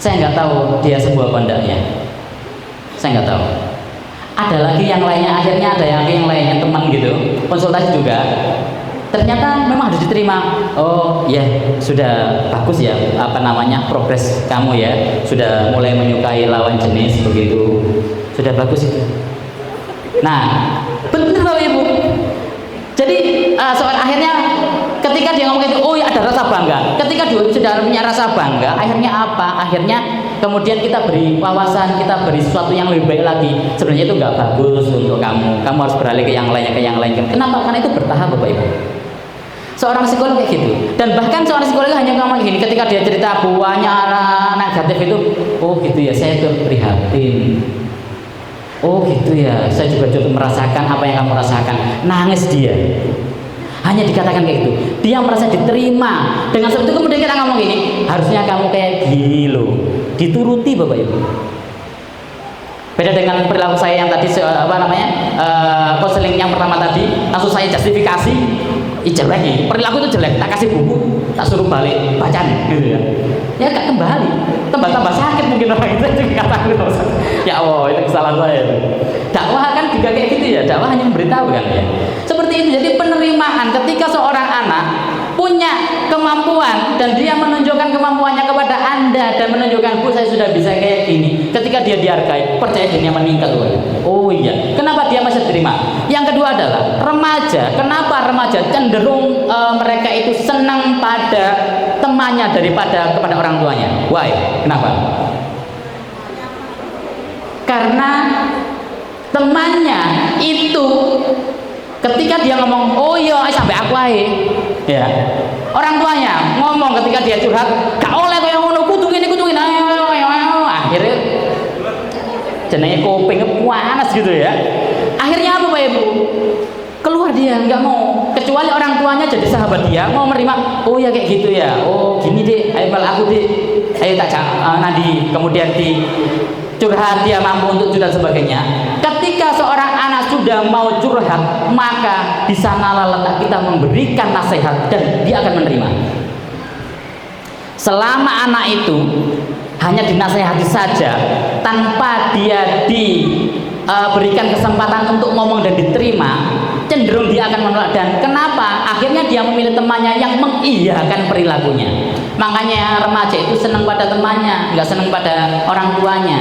Saya nggak tahu dia sebuah pondoknya. Saya nggak tahu. Ada lagi yang lainnya, akhirnya ada yang lainnya teman gitu, konsultasi juga. Ternyata memang harus diterima. Oh ya sudah bagus ya progres kamu ya, sudah mulai menyukai lawan jenis begitu, sudah bagus itu. Nah benar Bapak Ibu. Jadi soal akhirnya ketika dia ngomong itu, oh ya ada rasa bangga. Ketika dia sudah punya rasa bangga, akhirnya apa? Akhirnya kemudian kita beri wawasan, kita beri sesuatu yang lebih baik lagi. Sebenarnya itu nggak bagus untuk kamu. Kamu harus beralih ke yang lain. Kenapa? Karena itu bertahap Bapak Ibu. Seorang psikolog kayak gitu. Dan bahkan seorang psikolog hanya ngomong gini ketika dia cerita buahnya anak negatif itu, oh gitu ya, saya tuh prihatin. Oh gitu ya, saya juga cukup merasakan apa yang kamu rasakan. Nangis dia. Hanya dikatakan kayak gitu. Dia merasa diterima. Dengan seperti itu kemudian kita ngomong gini, harusnya kamu kayak gini loh. Dituruti Bapak Ibu. Beda dengan perilaku saya yang tadi konseling yang pertama tadi, langsung saya justifikasi, jelek lagi. Perilaku itu jelek, tak kasih buku, tak suruh balik bacaan gitu ya. Ya gak kembali, tambah sakit mungkin orang itu juga takut. Ya Allah, itu kesalahan saya itu. Dakwah kan juga kayak gitu ya, dakwah hanya memberitahu kan ya. Seperti itu. Jadi penerimaan ketika seorang anak punya kemampuan dan dia menunjukkan kemampuannya kepada Anda dan menunjukkan, Bu, saya sudah bisa kayak gini. Ketika dia dihargai, percaya dirinya meningkat. Oh iya, kenapa dia masih terima? Yang kedua adalah remaja. Kenapa remaja cenderung mereka itu senang pada temannya daripada kepada orang tuanya? Why? Kenapa? Karena temannya itu ketika dia ngomong, oh iya sampai aku aja, ya. Orang tuanya ngomong ketika dia curhat, gak oleh kaya ngono, kutungin, ayo. Akhirnya jenenge kuping panas gitu ya. Akhirnya apa Pak Ibu? Keluar dia, nggak mau. Kecuali orang tuanya jadi sahabat dia, mau menerima. Oh ya kayak gitu ya. Oh gini deh, ayo aku deh. Ayo tak nanti kemudian di curhat dia mampu untuk curhat dan sebagainya. Ketika seorang anak sudah mau curhat, maka di sanalah letak kita memberikan nasihat dan dia akan menerima. Selama anak itu hanya dinasehati saja tanpa dia diberikan kesempatan untuk ngomong dan diterima, cenderung dia akan menolak. Dan kenapa? Akhirnya dia memilih temannya yang mengiyakan perilakunya. Makanya remaja itu senang pada temannya, nggak senang pada orang tuanya.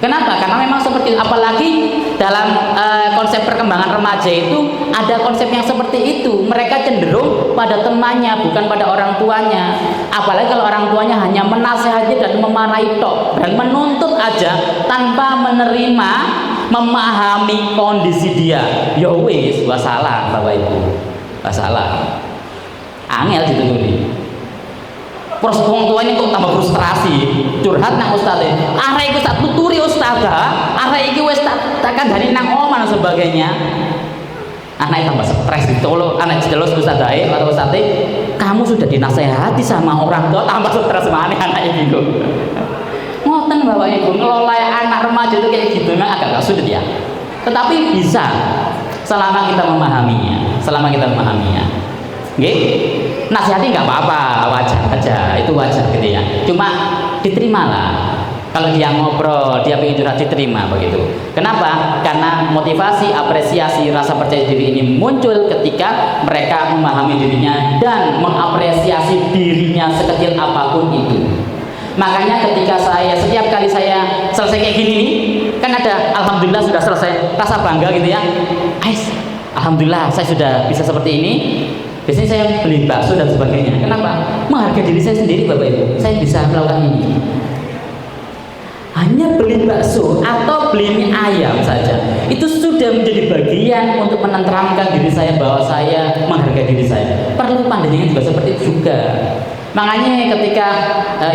Kenapa? Karena memang seperti itu. Apalagi dalam konsep perkembangan remaja itu ada konsep yang seperti itu. Mereka cenderung pada temannya, bukan pada orang tuanya. Apalagi kalau orang tuanya hanya menasehati dan memarahi tok dan menuntut aja tanpa menerima, memahami kondisi dia. Ya wis, wassalam Bapak Ibu. Wassalam. Angel dituturi. Terus wong tua ini kok tambah frustrasi, curhat nang ustaz. Arek iku tak tuturi ustazah, arek iki wis tak kandhani nang omah dan sebagainya. Anak tambah stres itu loh, anak jelas ustazah atau ustaz, kamu sudah dinasehati sama orang tua, tambah stres mana anak itu. Ngoten Bapak Ibu, ngelola anak remaja itu kayak gitu memang agak sulit ya. Tetapi bisa selama kita memahaminya, Nggih, nasihati nggak apa-apa, wajar aja, itu wajar gitu ya. Cuma diterimalah. Kalau dia ngobrol, dia pengen curhat, diterima begitu. Kenapa? Karena motivasi, apresiasi, rasa percaya diri ini muncul ketika mereka memahami dirinya dan mengapresiasi dirinya sekecil apapun itu. Makanya ketika setiap kali saya selesai kayak gini nih, kan ada alhamdulillah sudah selesai, rasa bangga gitu ya. Alhamdulillah saya sudah bisa seperti ini. Biasanya saya beli bakso dan sebagainya. Kenapa? Menghargai diri saya sendiri Bapak Ibu. Saya bisa melakukan ini. Hanya beli bakso atau beli mie ayam saja, itu sudah menjadi bagian untuk menenteramkan diri saya bahwa saya menghargai diri saya. Perlu pandangan juga seperti itu juga. Makanya ketika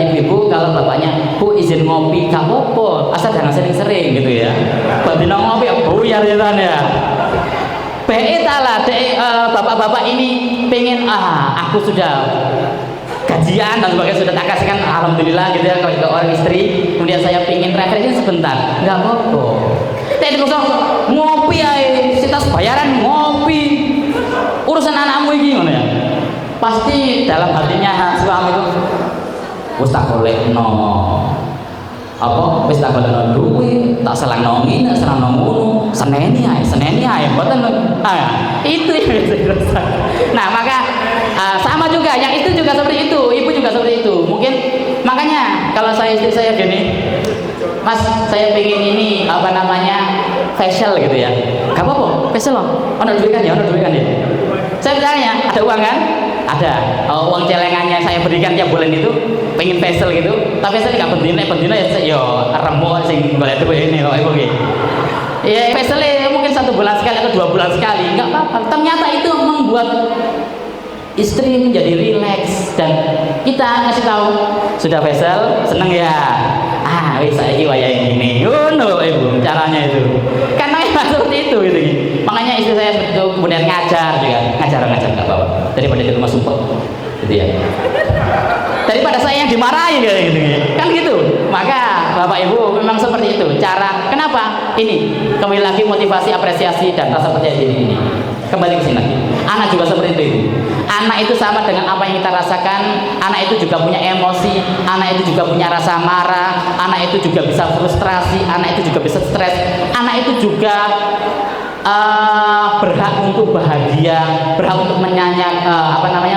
ibu-ibu kalau bapaknya, Bu izin ngopi, gak apa-apa, asal jangan sering-sering gitu ya. Bandina ngopi, buyar ya. Bapak-bapak ini pengen aku sudah gajian dan sebagainya sudah tak kasihkan, alhamdulillah gitu ya ke orang istri. Kemudian saya pengen refreshing sebentar, nggak apa-apa. Tapi terus ngopi aja, sitas bayaran ngopi, urusan anakmu ini gimana ya? Pasti dalam hatinya suami itu, wis tak golekno. Apa wis tak golekno duit, tak selangno ngene, selangno ngono, seneni ae, mboten. Itu yang saya. Nah, maka sama juga, yang itu juga seperti itu, ibu juga seperti itu. Mungkin makanya kalau istri saya gini, Mas, saya pengen ini facial gitu ya. Gak apa-apa, facial loh. Ono duit kan ya. Saya bertanya, ada uang kan? Ada. Uang celengannya saya berikan tiap bulan itu, pengen facial gitu. Tapi saya nggak penting ya remuk sing golek duit ini kok ibu gitu. Ya facial mungkin 1 bulan sekali atau 2 bulan sekali, nggak apa-apa. Ternyata itu membuat istri menjadi rileks dan kita ngasih tahu sudah facial, seneng ya. Wis saiki wayahe ini. Ngono ibu caranya itu. Karena memang seperti itu gitu. Makanya istri saya kemudian ngajar nggak apa-apa. Daripada di rumah sumpah gitu ya. Daripada saya yang dimarahi gitu. Kan gitu. Maka Bapak Ibu memang seperti itu cara. Kenapa? Ini kembali lagi motivasi, apresiasi dan rasa percaya diri ini. Kembali ke sini lagi. Anak juga seperti itu. Anak itu sama dengan apa yang kita rasakan. Anak itu juga punya emosi. Anak itu juga punya rasa marah. Anak itu juga bisa frustrasi. Anak itu juga bisa stres. Anak itu juga berhak untuk bahagia, berhak untuk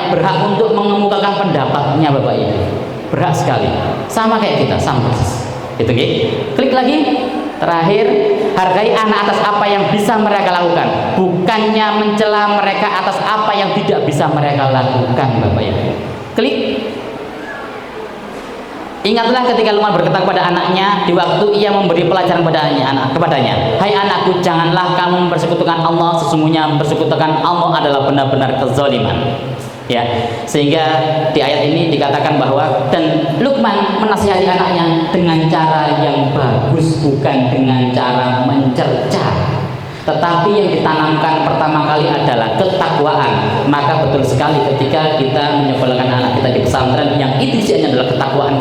berhak untuk mengemukakan pendapatnya Bapak Ibu. Berhak sekali. Sama kayak kita, sama persis. Itu klik lagi. Terakhir, hargai anak atas apa yang bisa mereka lakukan, bukannya mencela mereka atas apa yang tidak bisa mereka lakukan Bapak Ibu. Klik. Ingatlah ketika Luqman berkata kepada anaknya di waktu ia memberi pelajaran kepadanya, hai anakku, janganlah kamu mempersekutukan Allah, sesungguhnya mempersekutukan Allah adalah benar-benar kezaliman. Ya, sehingga di ayat ini dikatakan bahwa dan Luqman menasihati anaknya dengan cara yang bagus, bukan dengan cara mencerca. Tetapi yang ditanamkan pertama kali adalah ketakwaan. Maka betul sekali ketika kita menyekolahkan anak kita di pesantren yang itu isinya adalah ketakwaan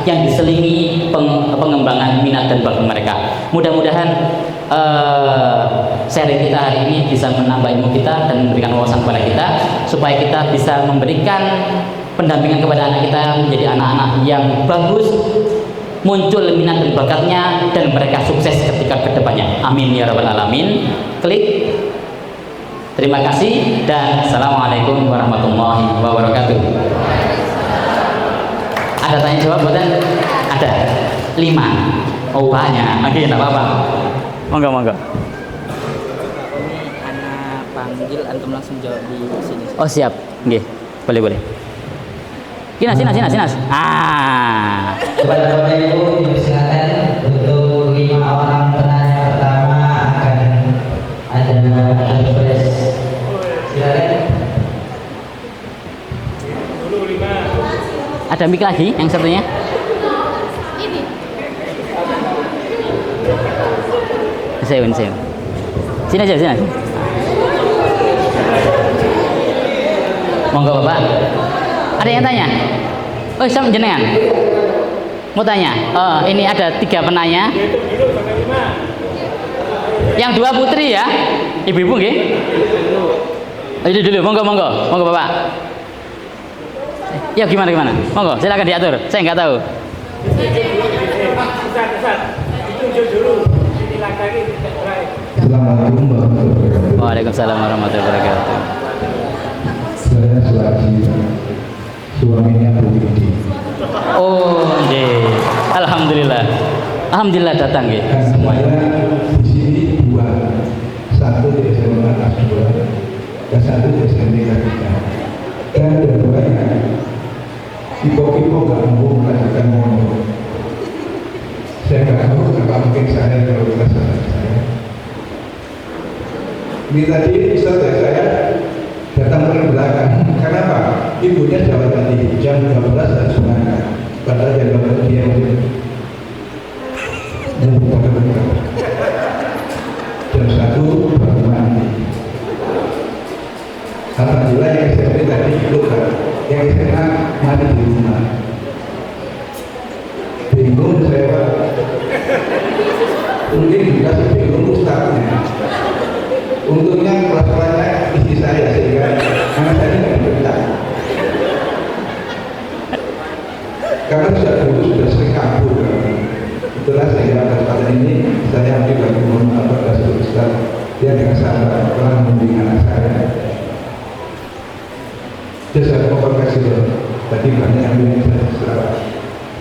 yang diselingi pengembangan minat dan bakat mereka. Mudah-mudahan sharing kita hari ini bisa menambah ilmu kita dan memberikan wawasan kepada kita, supaya kita bisa memberikan pendampingan kepada anak kita menjadi anak-anak yang bagus, muncul minat dan bakatnya, dan mereka sukses ketika kedepannya. Amin ya rabbal alamin. Klik. Terima kasih dan assalamualaikum warahmatullahi wabarakatuh. Ada tanya jawab bukan? Ada 5. Oh banyak. Oke, tidak apa-apa. Monggo. Ini anak panggil, antum langsung jawab di sini. Oh siap. Nggih. Boleh. Sinas. Kepada Bapak Ibu, silakan untuk 5 orang penanya pertama akan ada surprise. Silakan. Ada mic lagi yang satunya? Saya. Sini aja. Monggo Bapak. Ada yang tanya? Oh, sama jenengan. Mau tanya? Oh, ini ada 3 penanya. Yang 2 putri ya? Ibu-ibu nggih? Itu dulu, monggo Bapak. Ya gimana? Monggo, silakan diatur. Saya nggak tahu. Assalamualaikum warahmatullahi wabarakatuh. Waalaikumsalam warahmatullahi wabarakatuh. Saya Suwarji, suaminya Bu Widi. Oh, nggih. Alhamdulillah datang nggih Dan semuanya. saya di sini 2, 1 di SMA kelas 2 dan 1 di SMP kelas 3. Dan dua-duanya Ipo nggak mau melanjutkan mono. Saya nggak tahu kenapa, mungkin saya kalau salah saya. Ini tadi Ustaz saya datang dari belakang. Kenapa? Ibunya jawab tadi jam 12 harus berangkat. Padahal jam 12 dia jam 1 baru mandi. Alhamdulillah yang SMP tadi luka, yang SMA mandi di rumah. Bingung saya Pak. Mungkin juga bingung Ustaznya. Untungnya kelas-kelasnya istri saya sehingga anak saya tidak dibentak. Karena sudah sering kabur. Itulah sehingga kesempatan ini saya ambil bagi mohon maaf pada seluruh Ustaz yang dengan sabar telah membimbing anak saya. Saya mau kasih tadi banyak yang saya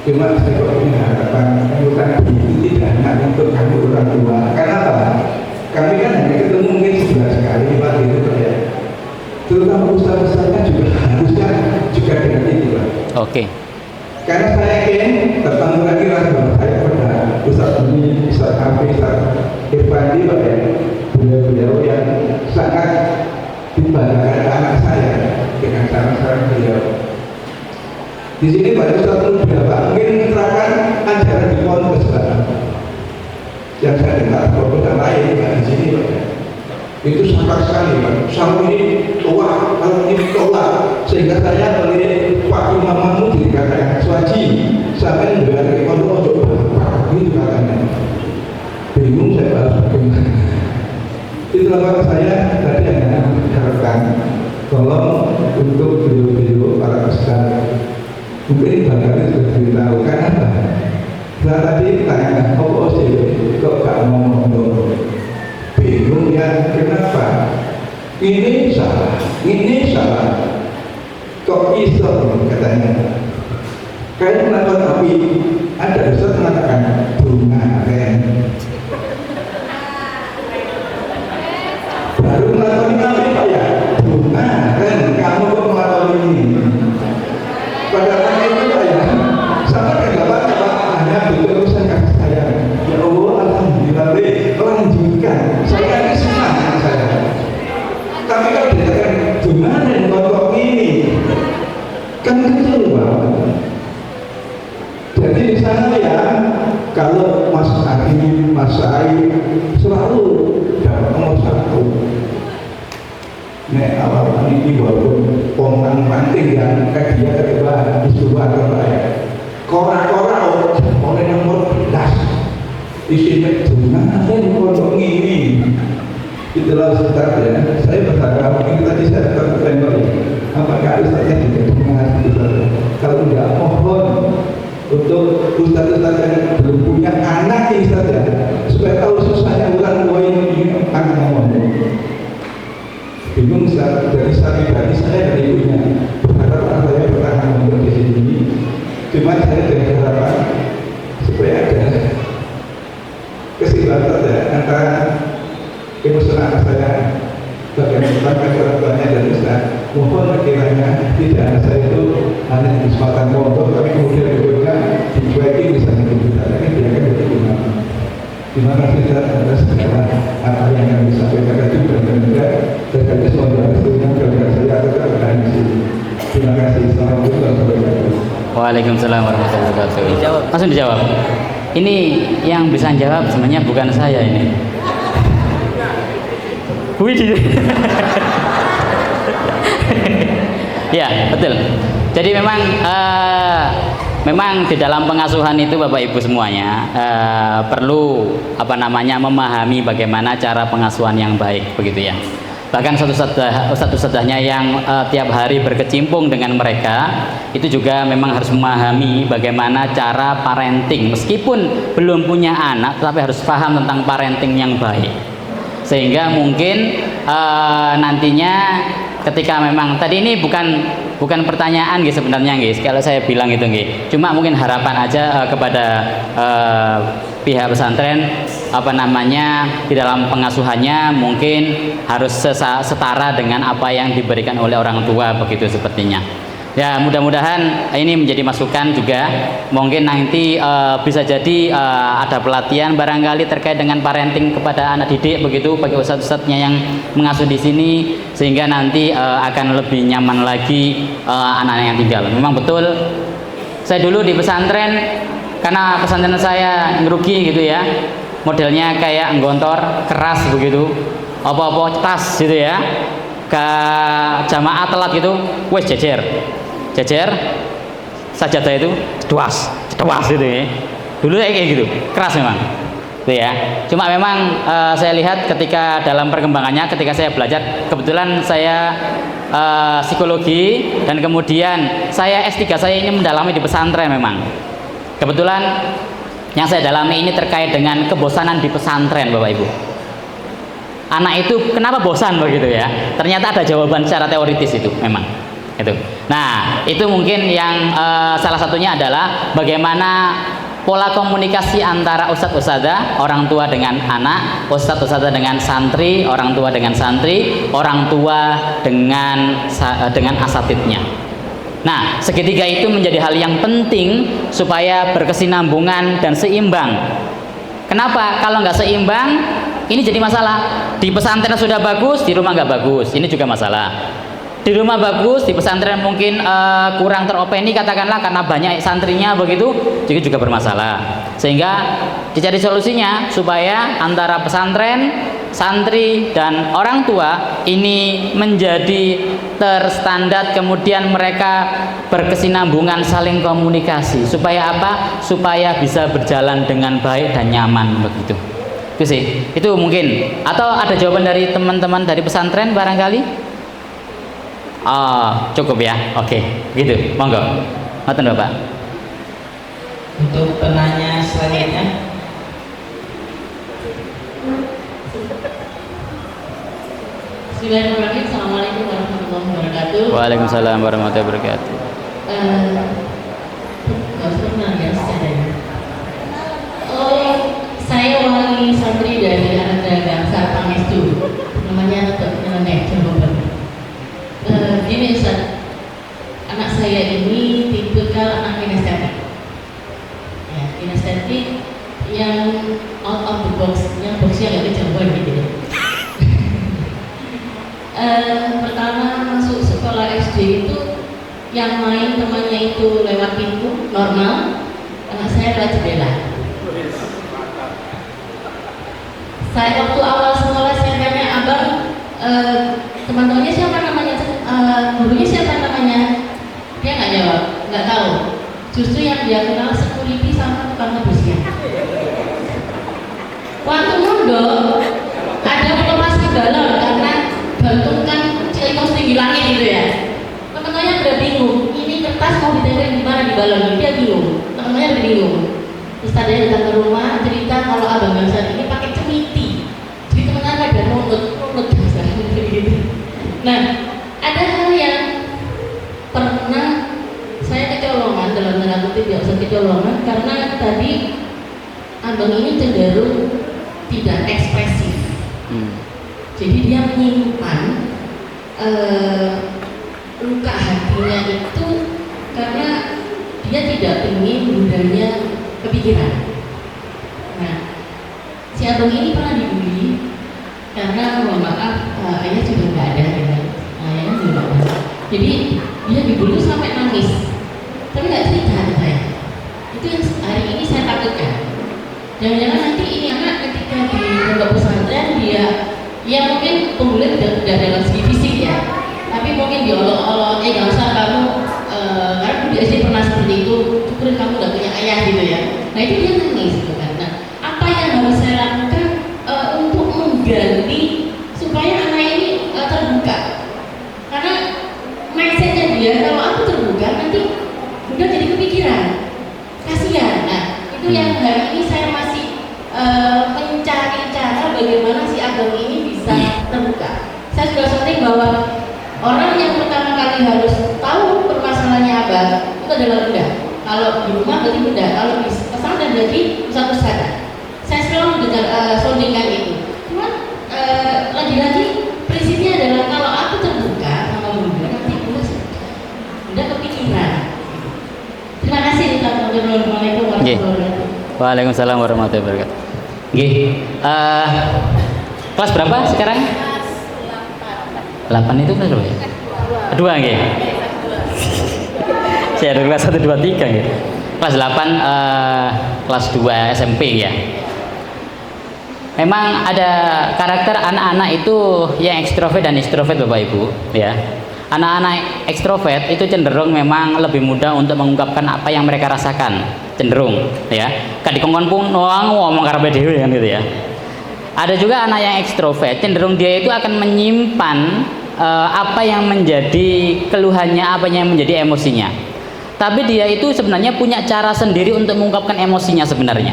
cuma saya kok punya harapan bukan itu tidak hanya untuk kami orang tua. Karena apa? Kami kan hanya ketemu mungkin 11 kali Pak gitu ya. Terutama ustaz-ustaznya juga harusnya juga dengan itu Pak. Oke. Karena saya yakin bertemu lagi lah saya pada Ustaz Bumi, Ustaz Hafiz, Ustaz Irfandi Pak ya, beliau-beliau yang sangat dibanggakan anak saya dengan saran-saran beliau. Di sini Pak Ustaz Muda Pak mungkin menerapkan ajaran di pondok Pak. Yang saya dengar program lain Pak di sini Pak. Itu sangat sekali Pak. Sama ini tua, kalau ini tua, sehingga saya melihat waktu mamamu dikatakan Suwarji sampai mendengar pondok gitu katanya. Bingung saya Pak bagaimana. Itulah Pak saya tadi hanya mengharapkan tolong untuk video-video para ustaz mungkin barangkali sudah diberitahu kenapa. Saya tadi tanya, oh sih kok gak mau ngomong saya. Kayak menonton tapi ada Ustaz mengatakan bunga ren. Baru melakoni apa Pak ya? Bunga ren, kamu kok melakoni ini? Padahal itu Pak ya, sama dengan Bapak hanya betul urusan kasih sayang. Ya Allah, alhamdulillah, lanjutkan. Saya ini senang saya. Tapi kalau dikatakan bunga ren kok ini, kan kecil banget. Jadi di sana ya, kalau Mas Hakim, Mas Said selalu dapat nomor 1. Nek awal ini walaupun pontang panting yang dia kedua disuruh terbaik. Kora-kora oleh nomor 11. Isinya bunga dan pondok ini. Itulah Ustaz ya. Saya berharap mungkin tadi saya tertembak ya. Apakah Ustaznya tidak bunga itu? Kalau tidak mohon untuk ustaz-ustaz yang belum punya anak ini saja supaya tahu susahnya orang tua ini anak ngomong. Bingung dari pribadi saya dari ibunya berharap anak saya bertahan untuk di sini. Cuma saya dengan harapan supaya ada kesimbangan saja antara emosional saya bagaimana orang tuanya dan Ustaz. Mohon kiranya tidak ada saya itu hanya di kesempatan motor tapi kemudian berikutnya dicuekin misalnya kita ini biarkan begitu. Terima kasih atas segala apa yang kami sampaikan tadi benar-benar terkait semua dengan keluarga saya atau keadaan di sini. Terima kasih. Assalamualaikum warahmatullahi wabarakatuh. Waalaikumsalam warahmatullahi wabarakatuh. Langsung dijawab. Ini yang bisa jawab sebenarnya bukan saya ini. Wih. Ya, betul. Jadi memang di dalam pengasuhan itu Bapak Ibu semuanya perlu memahami bagaimana cara pengasuhan yang baik begitu ya. Bahkan ustadz-ustadznya yang tiap hari berkecimpung dengan mereka itu juga memang harus memahami bagaimana cara parenting meskipun belum punya anak tetapi harus paham tentang parenting yang baik. Sehingga mungkin nantinya ketika memang tadi ini bukan pertanyaan guys sebenarnya guys kalau saya bilang itu guys cuma mungkin harapan aja kepada pihak pesantren di dalam pengasuhannya mungkin harus setara dengan apa yang diberikan oleh orang tua begitu sepertinya. Ya mudah-mudahan ini menjadi masukan juga. Mungkin nanti bisa jadi ada pelatihan barangkali terkait dengan parenting kepada anak didik begitu bagi ustadz-ustadznya yang mengasuh di sini sehingga nanti akan lebih nyaman lagi anak-anak yang tinggal. Memang betul. Saya dulu di pesantren karena pesantren saya ngerugi gitu ya. Modelnya kayak nggontor keras begitu. Apa-apa tas gitu ya. Ke jamaah telat gitu, wes jejer sajadah itu ceduas gitu ya. Dulu kayak gitu keras memang gitu ya. Cuma memang saya lihat ketika dalam perkembangannya ketika saya belajar kebetulan saya psikologi dan kemudian saya S3 saya ini mendalami di pesantren memang kebetulan yang saya dalami ini terkait dengan kebosanan di pesantren Bapak Ibu. Anak itu kenapa bosan begitu ya? Ternyata ada jawaban secara teoritis itu memang. Itu. Nah, itu mungkin yang salah satunya adalah bagaimana pola komunikasi antara ustadz-ustadzah, orang tua dengan anak, ustadz-ustadzah dengan santri, orang tua dengan santri, orang tua dengan asatidnya. Nah, segitiga itu menjadi hal yang penting supaya berkesinambungan dan seimbang. Kenapa? Kalau nggak seimbang, ini jadi masalah. Di pesantren sudah bagus, di rumah nggak bagus. Ini juga masalah. Di rumah bagus, di pesantren mungkin kurang teropeni katakanlah karena banyak santrinya begitu, juga bermasalah. Sehingga dicari solusinya supaya antara pesantren, santri dan orang tua ini menjadi terstandar, kemudian mereka berkesinambungan saling komunikasi. Supaya apa? Supaya bisa berjalan dengan baik dan nyaman begitu. Itu sih, itu mungkin. Atau ada jawaban dari teman-teman dari pesantren barangkali? Cukup ya, oke, gitu, monggo. Ngoten Bapak. Untuk penanya selanjutnya, Bismillahirrahmanirrahim. Assalamualaikum warahmatullahi wabarakatuh. Waalaikumsalam warahmatullahi wabarakatuh. nggak pernah ya sejarahnya. Oh, saya wali santri dari anak dagang Sarpang Estu, namanya Nenek Jawa. Gini Ustaz, anak saya ini tipikal anak kinestetik. Ya, kinestetik yang out of the box, yang boxnya nggak kejauhan gitu ya. Pertama masuk sekolah SD itu yang main temannya itu lewat pintu normal, anak saya lewat jendela. Saya waktu awal sekolah saya tanya abang, teman-temannya siapa namanya, gurunya siapa namanya, dia nggak jawab, nggak tahu. Justru yang dia kenal security sama tukang ngebusnya. Waktu mondok ada pelepas balon karena gantung kan cilikos tinggi langit gitu ya. Teman-temannya udah bingung, ini kertas mau ditempel di mana di balon, dia bingung. Teman-temannya udah bingung. Terus tadi datang ke rumah cerita kalau abang Gansar ini pakai cemiti. Jadi teman-teman ada nunut gitu. Nah, ada hal yang pernah saya kecolongan, dalam tanda kutip ya usah kecolongan, karena tadi abang ini cenderung tidak ekspresif. Jadi dia menyimpan luka hatinya itu karena dia tidak ingin budanya kepikiran. Nah, si abang ini pernah dibully karena mohon maaf ayah sudah nggak ada ya, ayahnya sudah nggak ada. Jadi dia dibully sampai nangis, tapi nggak cerita ke saya. Itu yang hari ini saya takutkan. Jangan-jangan nanti ini anak ketika di pondok pesantren dia, ya mungkin pembuli tidak dalam segi fisik ya, tapi mungkin diolok-olok, nggak usah kamu, karena di SD pernah seperti itu, syukurin kamu udah punya ayah gitu ya. Nah itu dia nangis gitu kan. Nah, apa yang harus saya lakukan untuk mengganti supaya anak ini terbuka? Karena mindsetnya dia kalau aku terbuka nanti udah jadi kepikiran, kasihan. Nah itu yang hari ini saya masih mencari cara bagaimana si abang ini bisa terbuka. Saya sudah sering bahwa orang yang pertama kali harus tahu permasalahannya abang itu adalah bunda. Kalau di rumah berarti bunda, kalau di pesantren berarti satu sadar. Saya selalu soundingkan itu. Cuman lagi-lagi prinsipnya adalah kalau aku terbuka sama bunda nanti bunda kepikiran. Terima kasih. Assalamualaikum warahmatullahi wabarakatuh. Waalaikumsalam warahmatullahi wabarakatuh. Kelas berapa sekarang? 8 itu kelas berapa ya? Kedua nggih. Saya ada kelas 1 2 3 nggih. Kelas 8 kelas 2 SMP ya. Memang ada karakter anak-anak itu yang ekstrovert dan introvert Bapak Ibu ya. Anak-anak ekstrovert itu cenderung memang lebih mudah untuk mengungkapkan apa yang mereka rasakan, cenderung ya. Kadikongkon pun ngomong karepe dhewe kan gitu ya. Ada juga anak yang ekstrovert cenderung dia itu akan menyimpan apa yang menjadi keluhannya, apa yang menjadi emosinya. Tapi dia itu sebenarnya punya cara sendiri untuk mengungkapkan emosinya sebenarnya.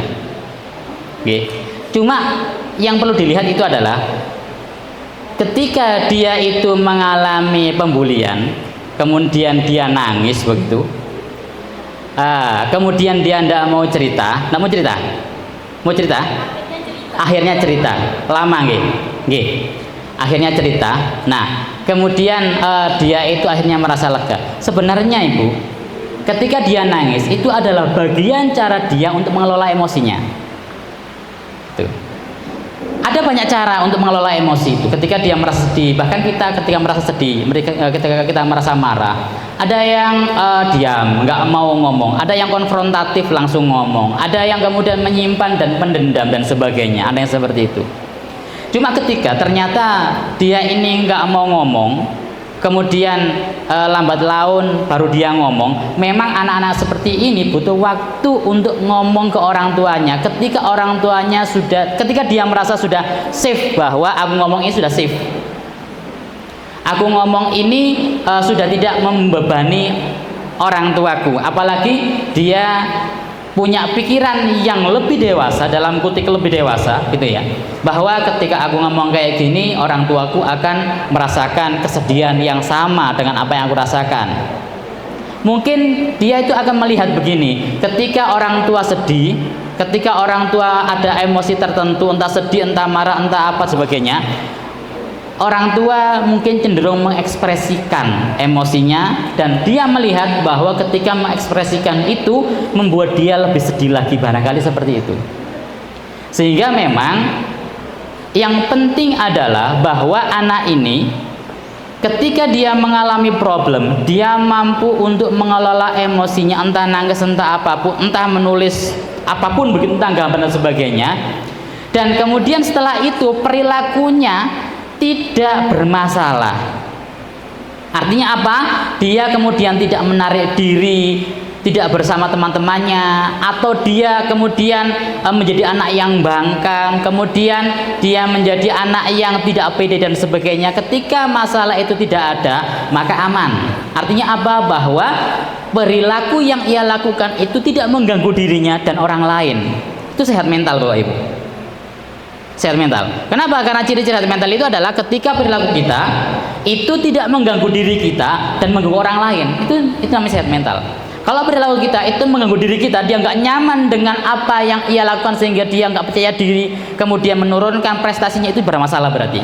Oke. Cuma yang perlu dilihat itu adalah ketika dia itu mengalami pembulian, kemudian dia nangis begitu, kemudian dia tidak mau cerita, akhirnya cerita, lama nggih, akhirnya cerita. Nah, kemudian dia itu akhirnya merasa lega. Sebenarnya Ibu, ketika dia nangis itu adalah bagian cara dia untuk mengelola emosinya. Tuh. Ada banyak cara untuk mengelola emosi itu. Ketika dia merasa sedih, bahkan kita ketika merasa sedih, ketika kita merasa marah, ada yang diam, nggak mau ngomong, ada yang konfrontatif langsung ngomong, ada yang kemudian menyimpan dan pendendam dan sebagainya, ada yang seperti itu. Cuma ketika ternyata dia ini nggak mau ngomong, kemudian lambat laun baru dia ngomong, memang anak-anak seperti ini butuh waktu untuk ngomong ke orang tuanya. Ketika orang tuanya ketika dia merasa sudah safe bahwa aku ngomong ini sudah safe, aku ngomong ini sudah tidak membebani orang tuaku, apalagi dia punya pikiran yang lebih dewasa, dalam kutip lebih dewasa gitu ya, bahwa ketika aku ngomong kayak gini orang tuaku akan merasakan kesedihan yang sama dengan apa yang aku rasakan. mungkin dia itu akan melihat begini, ketika orang tua sedih, ketika orang tua ada emosi tertentu, entah sedih, entah marah, entah apa sebagainya, orang tua mungkin cenderung mengekspresikan emosinya, dan dia melihat bahwa ketika mengekspresikan itu membuat dia lebih sedih lagi, barangkali seperti itu. Sehingga memang yang penting adalah bahwa anak ini ketika dia mengalami problem, dia mampu untuk mengelola emosinya, entah nangis, entah apapun, entah menulis apapun begitu, entah gambar dan sebagainya. Dan kemudian setelah itu perilakunya tidak bermasalah. Artinya apa? Dia kemudian tidak menarik diri, tidak bersama teman-temannya, atau dia kemudian menjadi anak yang bangkang, kemudian dia menjadi anak yang tidak pede dan sebagainya. Ketika masalah itu tidak ada, maka aman. Artinya apa? Bahwa perilaku yang ia lakukan itu tidak mengganggu dirinya dan orang lain. Itu sehat mental, Bapak Ibu. Sehat mental. Kenapa? Karena ciri-ciri sehat mental itu adalah ketika perilaku kita itu tidak mengganggu diri kita dan mengganggu orang lain. Itu namanya sehat mental. Kalau perilaku kita itu mengganggu diri kita, dia nggak nyaman dengan apa yang ia lakukan sehingga dia nggak percaya diri, kemudian menurunkan prestasinya, itu bermasalah berarti.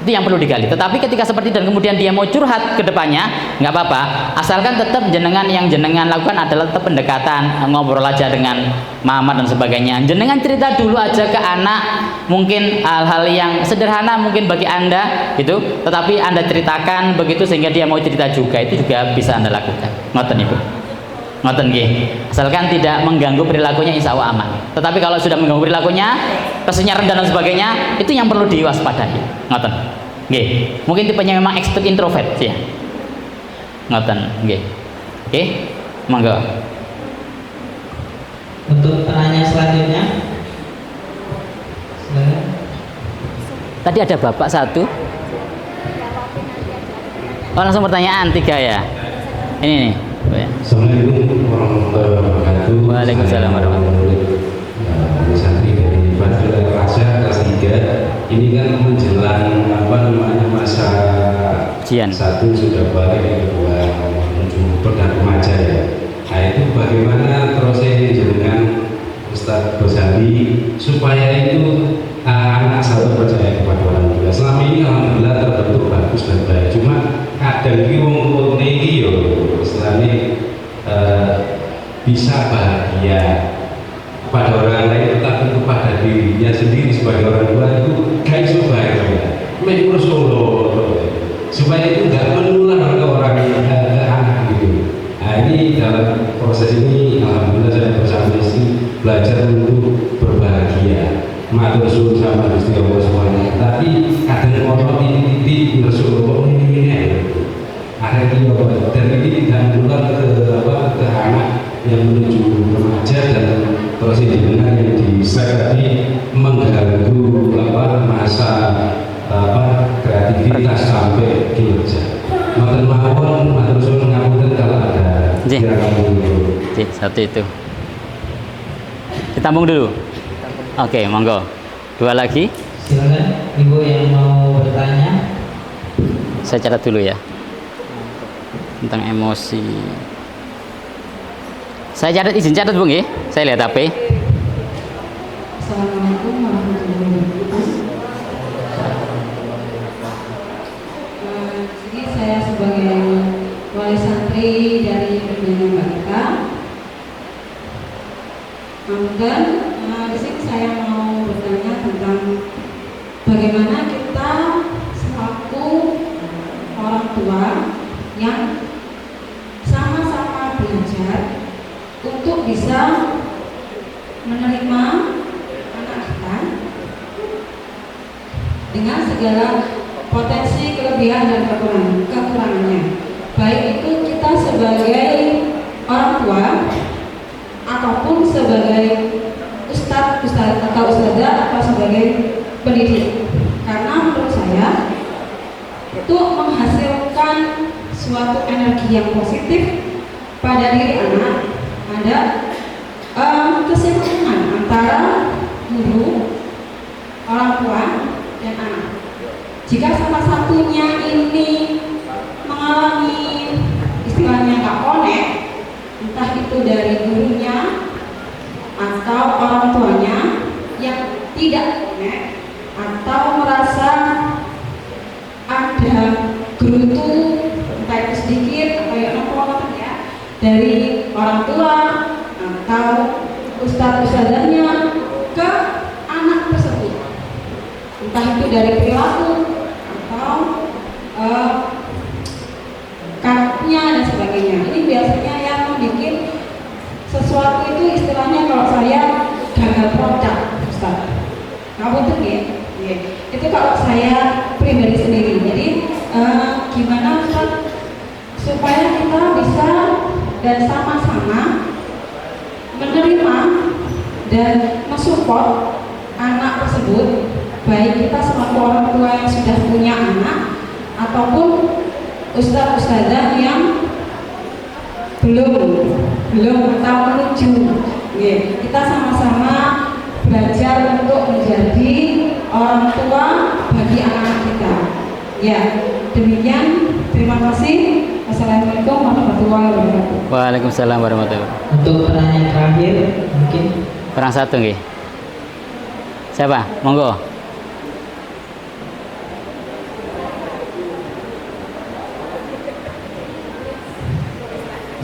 Itu yang perlu digali. Tetapi ketika seperti dan kemudian dia mau curhat ke depannya, nggak apa-apa, asalkan tetap jenengan yang jenengan lakukan adalah tetap pendekatan, ngobrol aja dengan mama dan sebagainya. Jenengan cerita dulu aja ke anak, mungkin hal-hal yang sederhana mungkin bagi Anda gitu, tetapi Anda ceritakan begitu sehingga dia mau cerita juga, itu juga bisa Anda lakukan. Ngoten Ibu. Ngoten nggih. Asalkan tidak mengganggu perilakunya, insya Allah aman. Tetapi kalau sudah mengganggu perilakunya, kesennya rendah dan sebagainya, itu yang perlu diwaspadai. Ngoten. Nggih. Mungkin tipenya memang ekstrovert introvert ya. Ngoten nggih. Oke. Monggo. Untuk penanya selanjutnya, silakan. Tadi ada Bapak satu. Oh, langsung pertanyaan 3 ya. Ini nih. Assalamualaikum warahmatullahi wabarakatuh. Waalaikumsalam warahmatullahi wabarakatuh. Santri dari Badrul Raja kelas 3. Ini kan menjelang masa ujian. 1 sudah balik, yang 2 menuju perdan remaja ya. Nah itu bagaimana prosesnya dengan Ustadz Ghazali supaya itu anak satu percaya kepada orang tua. Selama ini alhamdulillah terbentuk bagus dan baik. Cuma kadang iki wong iki yo istilahnya bisa bahagia kepada orang lain, tetapi kepada dirinya sendiri sebagai orang tua itu gak iso bahagia. Mek Rasulullah supaya itu nggak menular ke orang ke anak gitu. Nah ini dalam proses ini alhamdulillah saya bersama istri belajar untuk berbahagia. Matur suwun sama Gusti Allah semuanya. Tapi kadang orang titik-titik Rasulullah ini akhirnya dan ini tidak menular ke anak yang menuju remaja, dan proses dengan yang di slide tadi mengganggu masa kreativitas sampai kinerja. Matur mawon, matur suwun ngapunten kalau ada satu itu. Ditambung dulu. Oke, monggo. 2 lagi. Silakan Ibu yang mau bertanya. Saya catat dulu ya. Tentang emosi. Saya catat, izin catat Bung ya. Saya lihat HP. Assalamualaikum warahmatullahi wabarakatuh. Jadi saya sebagai wali santri dari Pembinaan Balita. Dan di sini saya mau bertanya tentang bagaimana kita selaku orang tua yang sama-sama belajar untuk bisa menerima anak kita dengan segala potensi, kelebihan dan kekurangannya. Baik itu kita sebagai orang tua ataupun sebagai ustadz atau ustadzah atau sebagai pendidik. Karena menurut saya itu menghasilkan suatu energi yang positif pada diri anak. Ada kesinambungan antara guru, orang tua, dan anak. Jika salah satunya ini mengalami istilahnya nggak connect, entah itu dari gurunya atau orang tuanya yang tidak connect, atau merasa ada gerutu entah itu sedikit atau yang apa ya dari orang tua atau ustadz-ustadzanya ke anak tersebut, entah itu dari perilaku atau karakternya dan sebagainya. Ini biasanya yang membuat sesuatu itu istilahnya kalau saya gagal produk, Ustaz. Kamu tuh ya? Itu kalau saya pribadi sendiri. Jadi gimana Ustaz supaya kita bisa dan sama-sama menerima dan mensupport anak tersebut, baik kita selaku orang tua yang sudah punya anak ataupun ustadz-ustadzah yang belum atau menuju. Kita sama-sama belajar untuk menjadi orang tua bagi anak-anak kita. Ya, demikian. Terima kasih. Assalamualaikum warahmatullahi wabarakatuh. Waalaikumsalam warahmatullahi wabarakatuh. Untuk pertanyaan terakhir mungkin Kurang satu nggih. Siapa? Monggo.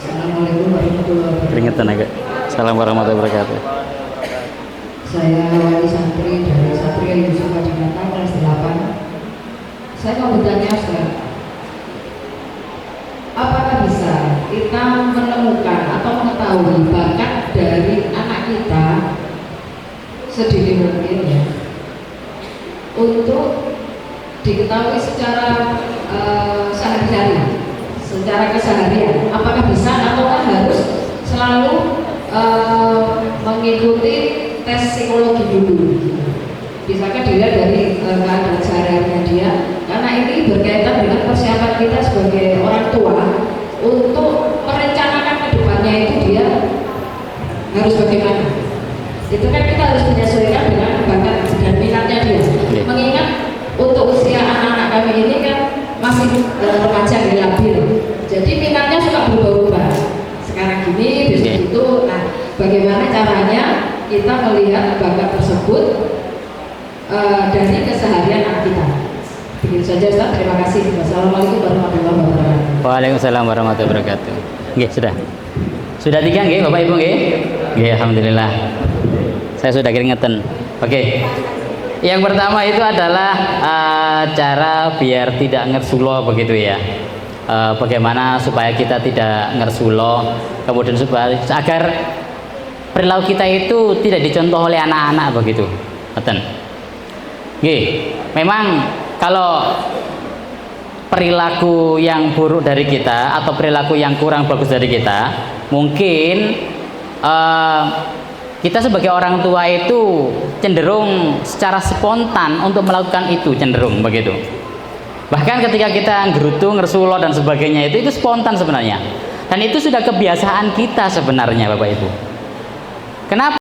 Assalamualaikum warahmatullahi wabarakatuh. Keringetan agak. Assalamualaikum warahmatullahi wabarakatuh. Saya wali santri dari Satria Yusuf Adinata kelas 8. Saya mau bertanya Ustaz, apakah bisa kita menemukan atau mengetahui bakat dari anak kita sedini mungkin ya untuk diketahui secara sehari-hari, secara keseharian? Apakah bisa ataukah harus selalu mengikuti tes psikologi dulu? Bisakah dilihat dari keadaan sehari-harinya dia? Karena ini berkaitan dengan persiapan kita sebagai orang tua untuk merencanakan ke depannya itu dia harus bagaimana. Itu kan kita harus menyesuaikan dengan bakat dan minatnya dia. Mengingat untuk usia anak-anak kami ini kan masih remaja dan labil, jadi minatnya suka berubah-ubah. Sekarang gini, besok itu. Nah, bagaimana caranya kita melihat bakat tersebut dari keseharian anak kita? Begitu saja Ustaz, terima kasih. Wassalamualaikum warahmatullahi wabarakatuh. Waalaikumsalam warahmatullahi wabarakatuh. Nggih, sudah. Sudah 3 nggih, Bapak Ibu nggih? Nggih, alhamdulillah. Saya sudah keringetan. Oke. Yang pertama itu adalah cara biar tidak ngersulo begitu ya. Bagaimana supaya kita tidak ngersulo, kemudian supaya agar perilaku kita itu tidak dicontoh oleh anak-anak begitu. Betul. Nggih, memang kalau perilaku yang buruk dari kita atau perilaku yang kurang bagus dari kita, mungkin kita sebagai orang tua itu cenderung secara spontan untuk melakukan itu, cenderung begitu. Bahkan ketika kita ngerutu, ngersulo dan sebagainya itu spontan sebenarnya. Dan itu sudah kebiasaan kita sebenarnya Bapak Ibu. Kenapa?